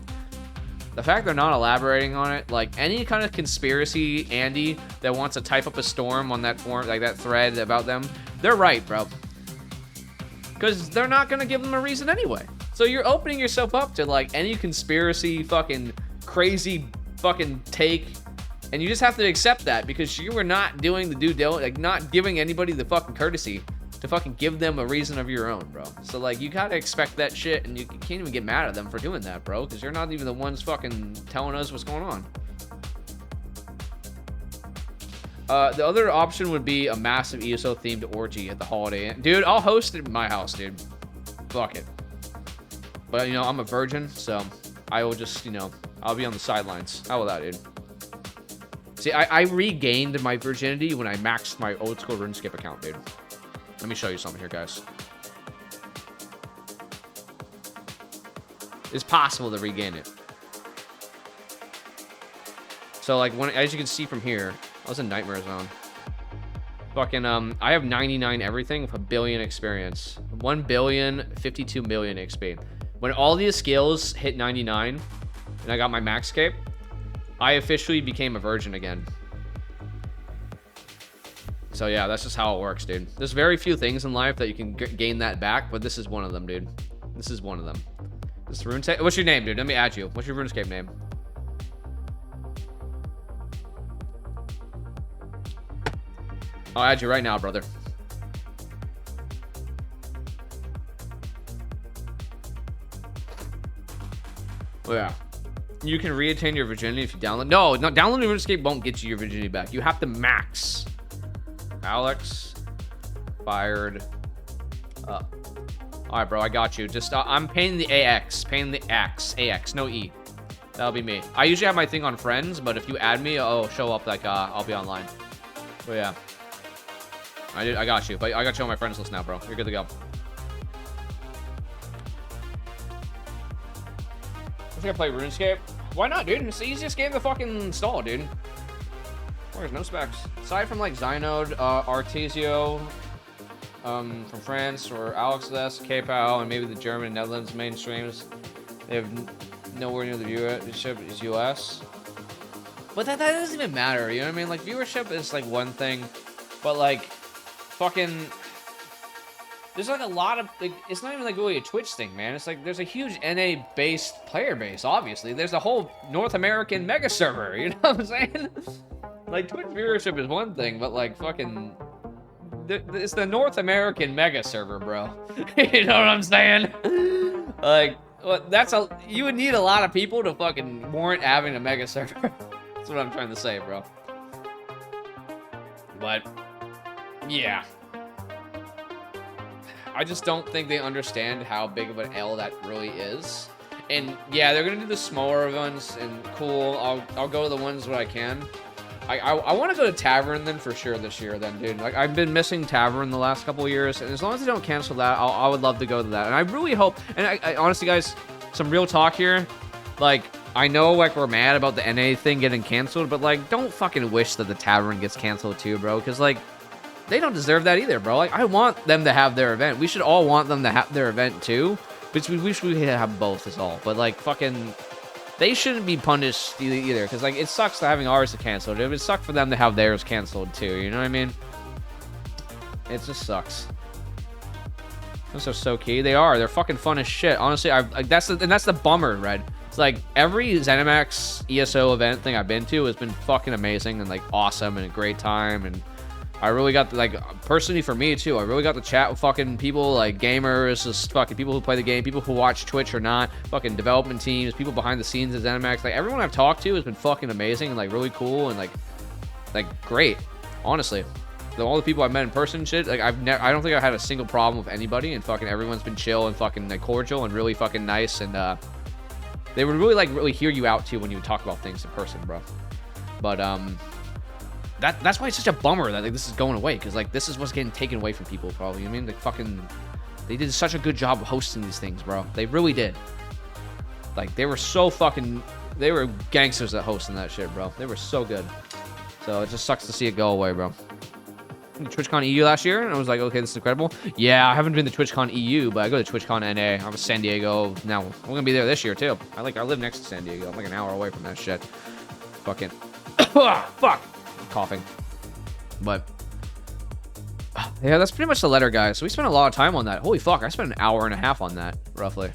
the fact they're not elaborating on it, like, any kind of conspiracy Andy that wants to type up a storm on that forum, like that thread about them, they're right, bro. Because they're not going to give them a reason anyway. So you're opening yourself up to, like, any conspiracy fucking crazy fucking take. And you just have to accept that because you were not doing the due diligence, like, not giving anybody the fucking courtesy to fucking give them a reason of your own, bro. So, like, you gotta expect that shit, and you can't even get mad at them for doing that, bro, because you're not even the ones fucking telling us what's going on. The other option would be a massive ESO-themed orgy at the holiday. Dude, I'll host it at my house, dude. Fuck it. But, you know, I'm a virgin, so I will just, you know, I'll be on the sidelines. How about that, dude? See, I regained my virginity when I maxed my old school RuneScape account, dude. Let me show you something here, guys. It's possible to regain it. So, like, as you can see from here, I was in Nightmare Zone. Fucking, I have 99 everything with 1 billion experience. 1 billion, 52 million XP. When all these skills hit 99, and I got my max cape, I officially became a virgin again. So yeah, that's just how it works, dude. There's very few things in life that you can gain that back, but this is one of them, dude. This is one of them. This RuneScape. What's your name, dude? Let me add you. What's your RuneScape name? I'll add you right now, brother. Oh yeah. You can reattain your virginity if you download. No, downloading RuneScape won't get you your virginity back. You have to max. Alex fired up. All right, bro, I got you. Just I'm paying the AX, paying the AX, no E. That'll be me. I usually have my thing on friends, but if you add me, oh, show up like I'll be online. But yeah, I got you. But I got you on my friends list now, bro. You're good to go. I'm gonna play RuneScape. Why not, dude? It's the easiest game to fucking install, dude. There's no specs. Aside from like Zynode, Artesio, from France, or AlexLess, KPOW, and maybe the German and Netherlands mainstreams, they have nowhere near the viewership is US. But that doesn't even matter, you know what I mean? Like, viewership is like one thing, but like, fucking, there's like a lot of, like, it's not even like really a Twitch thing, man. It's like, there's a huge NA-based player base, obviously. There's a whole North American mega server, you know what I'm saying? Like, Twitch viewership is one thing, but like, fucking, it's the North American mega server, bro. You know what I'm saying? Like, well, you would need a lot of people to fucking warrant having a mega server. That's what I'm trying to say, bro. But, yeah. I just don't think they understand how big of an L that really is. And yeah, they're gonna do the smaller ones, and cool. I'll go to the ones where I can. I want to go to Tavern then for sure this year then, dude. Like, I've been missing Tavern the last couple of years, and as long as they don't cancel that, I would love to go to that. And I really hope, and I honestly, guys, some real talk here. Like, I know, like, we're mad about the NA thing getting canceled, but, like, don't fucking wish that the Tavern gets canceled too, bro. Because, like, they don't deserve that either, bro. Like, I want them to have their event. We should all want them to have their event too. But we wish we could have both is all. But, like, fucking, they shouldn't be punished either. Because, like, it sucks to having ours canceled. It would suck for them to have theirs canceled too. You know what I mean? It just sucks. Those are so key. They are. They're fucking fun as shit. Honestly, that's the bummer, Red. It's like every ZeniMax ESO event thing I've been to has been fucking amazing and like awesome and a great time. And I really got like, personally for me too, I really got to chat with fucking people like gamers, just fucking people who play the game, people who watch Twitch or not, fucking development teams, people behind the scenes at ZeniMax. Like, everyone I've talked to has been fucking amazing and like really cool and like great, honestly. All the people I've met in person and shit, like, I don't think I had a single problem with anybody, and fucking everyone's been chill and fucking like cordial and really fucking nice, and they would really like really hear you out too when you talk about things in person, bro. But that's why it's such a bummer that like this is going away, because like this is what's getting taken away from people, probably. You know what I mean? Like, fucking, they did such a good job of hosting these things, bro. They really did. Like, they were so fucking, they were gangsters at hosting that shit, bro. They were so good. So it just sucks to see it go away, bro. TwitchCon EU last year, and I was like, okay, this is incredible. Yeah, I haven't been to TwitchCon EU, but I go to TwitchCon NA. I'm in San Diego now. I'm gonna be there this year too. I live next to San Diego. I'm like an hour away from that shit. Fucking fuck. I'm coughing. But yeah, that's pretty much the letter, guys. So we spent a lot of time on that. Holy fuck, I spent an hour and a half on that, roughly.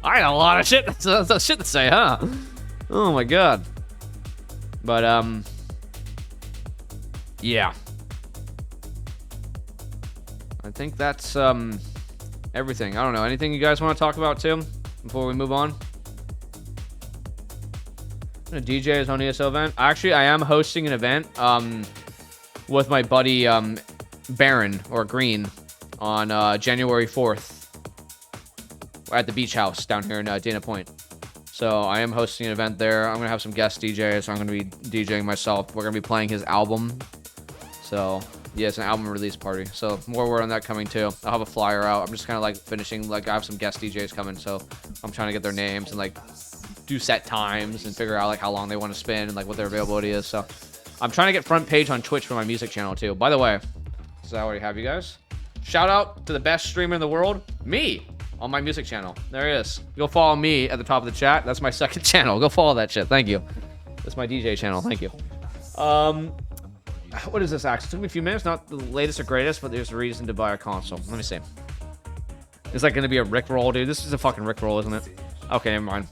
I had a lot of shit. That's shit to say, huh? Oh my god. But yeah. I think that's everything. I don't know. Anything you guys want to talk about too before we move on? I'm gonna DJ his own ESO event. Actually, I am hosting an event with my buddy Baron or Green on January 4th at the beach house down here in Dana Point. So I am hosting an event there. I'm gonna have some guest DJs. So I'm gonna be DJing myself. We're gonna be playing his album. So yeah, it's an album release party. So more word on that coming too. I'll have a flyer out. I'm just kind of like finishing, like, I have some guest DJs coming, so I'm trying to get their names and like do set times and figure out like how long they want to spin and like what their availability is. So I'm trying to get front page on Twitch for my music channel too. By the way, so I already have you guys. Shout out to the best streamer in the world, me, on my music channel. There he is. Go follow me at the top of the chat. That's my second channel. Go follow that shit. Thank you. That's my DJ channel. Thank you. What is this, Axe? It took me a few minutes. Not the latest or greatest, but there's a reason to buy a console. Let me see. Is that going to be a Rickroll, dude? This is a fucking Rickroll, isn't it? Okay, never mind.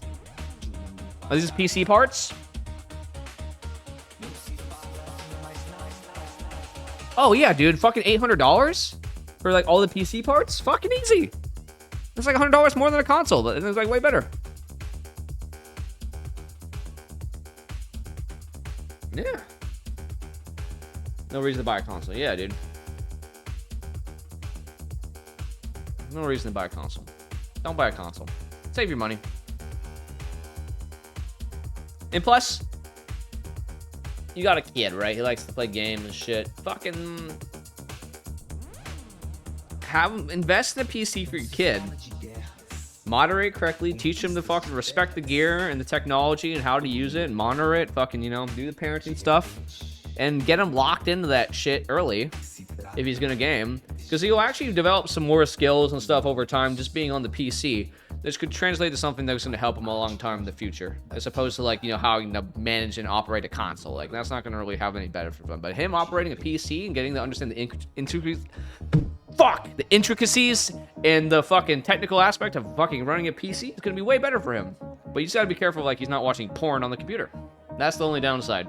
Are these PC parts? Oh, yeah, dude. Fucking $800 for, like, all the PC parts? Fucking easy. That's like $100 more than a console, but it's, like, way better. Yeah. No reason to buy a console. Yeah, dude. No reason to buy a console. Don't buy a console. Save your money. And plus, you got a kid, right? He likes to play games and shit. Fucking invest in a PC for your kid. Moderate correctly, teach him to fucking respect the gear and the technology and how to use it and monitor it, fucking, you know, do the parenting stuff. And get him locked into that shit early if he's gonna game. Because he'll actually develop some more skills and stuff over time just being on the PC. This could translate to something that's gonna help him a long time in the future. As opposed to, like, you know, how you manage and operate a console. Like, that's not gonna really have any benefit for him. But him operating a PC and getting to understand the intricacies and the fucking technical aspect of fucking running a PC is gonna be way better for him. But you just gotta be careful, like, he's not watching porn on the computer. That's the only downside.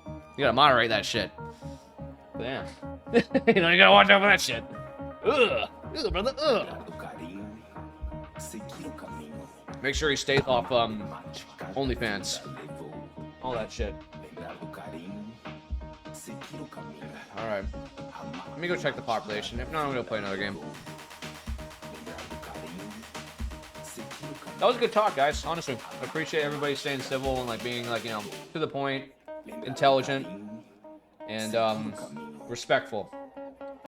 You gotta moderate that shit. Damn. You know, you gotta watch out for that shit. Ugh. Ugh, brother. Ugh. Make sure he stays off OnlyFans. All that shit. Alright. Let me go check the population. If not, I'm gonna play another game. That was a good talk, guys. Honestly, I appreciate everybody staying civil and, like, being, like, you know, to the point, intelligent, and respectful.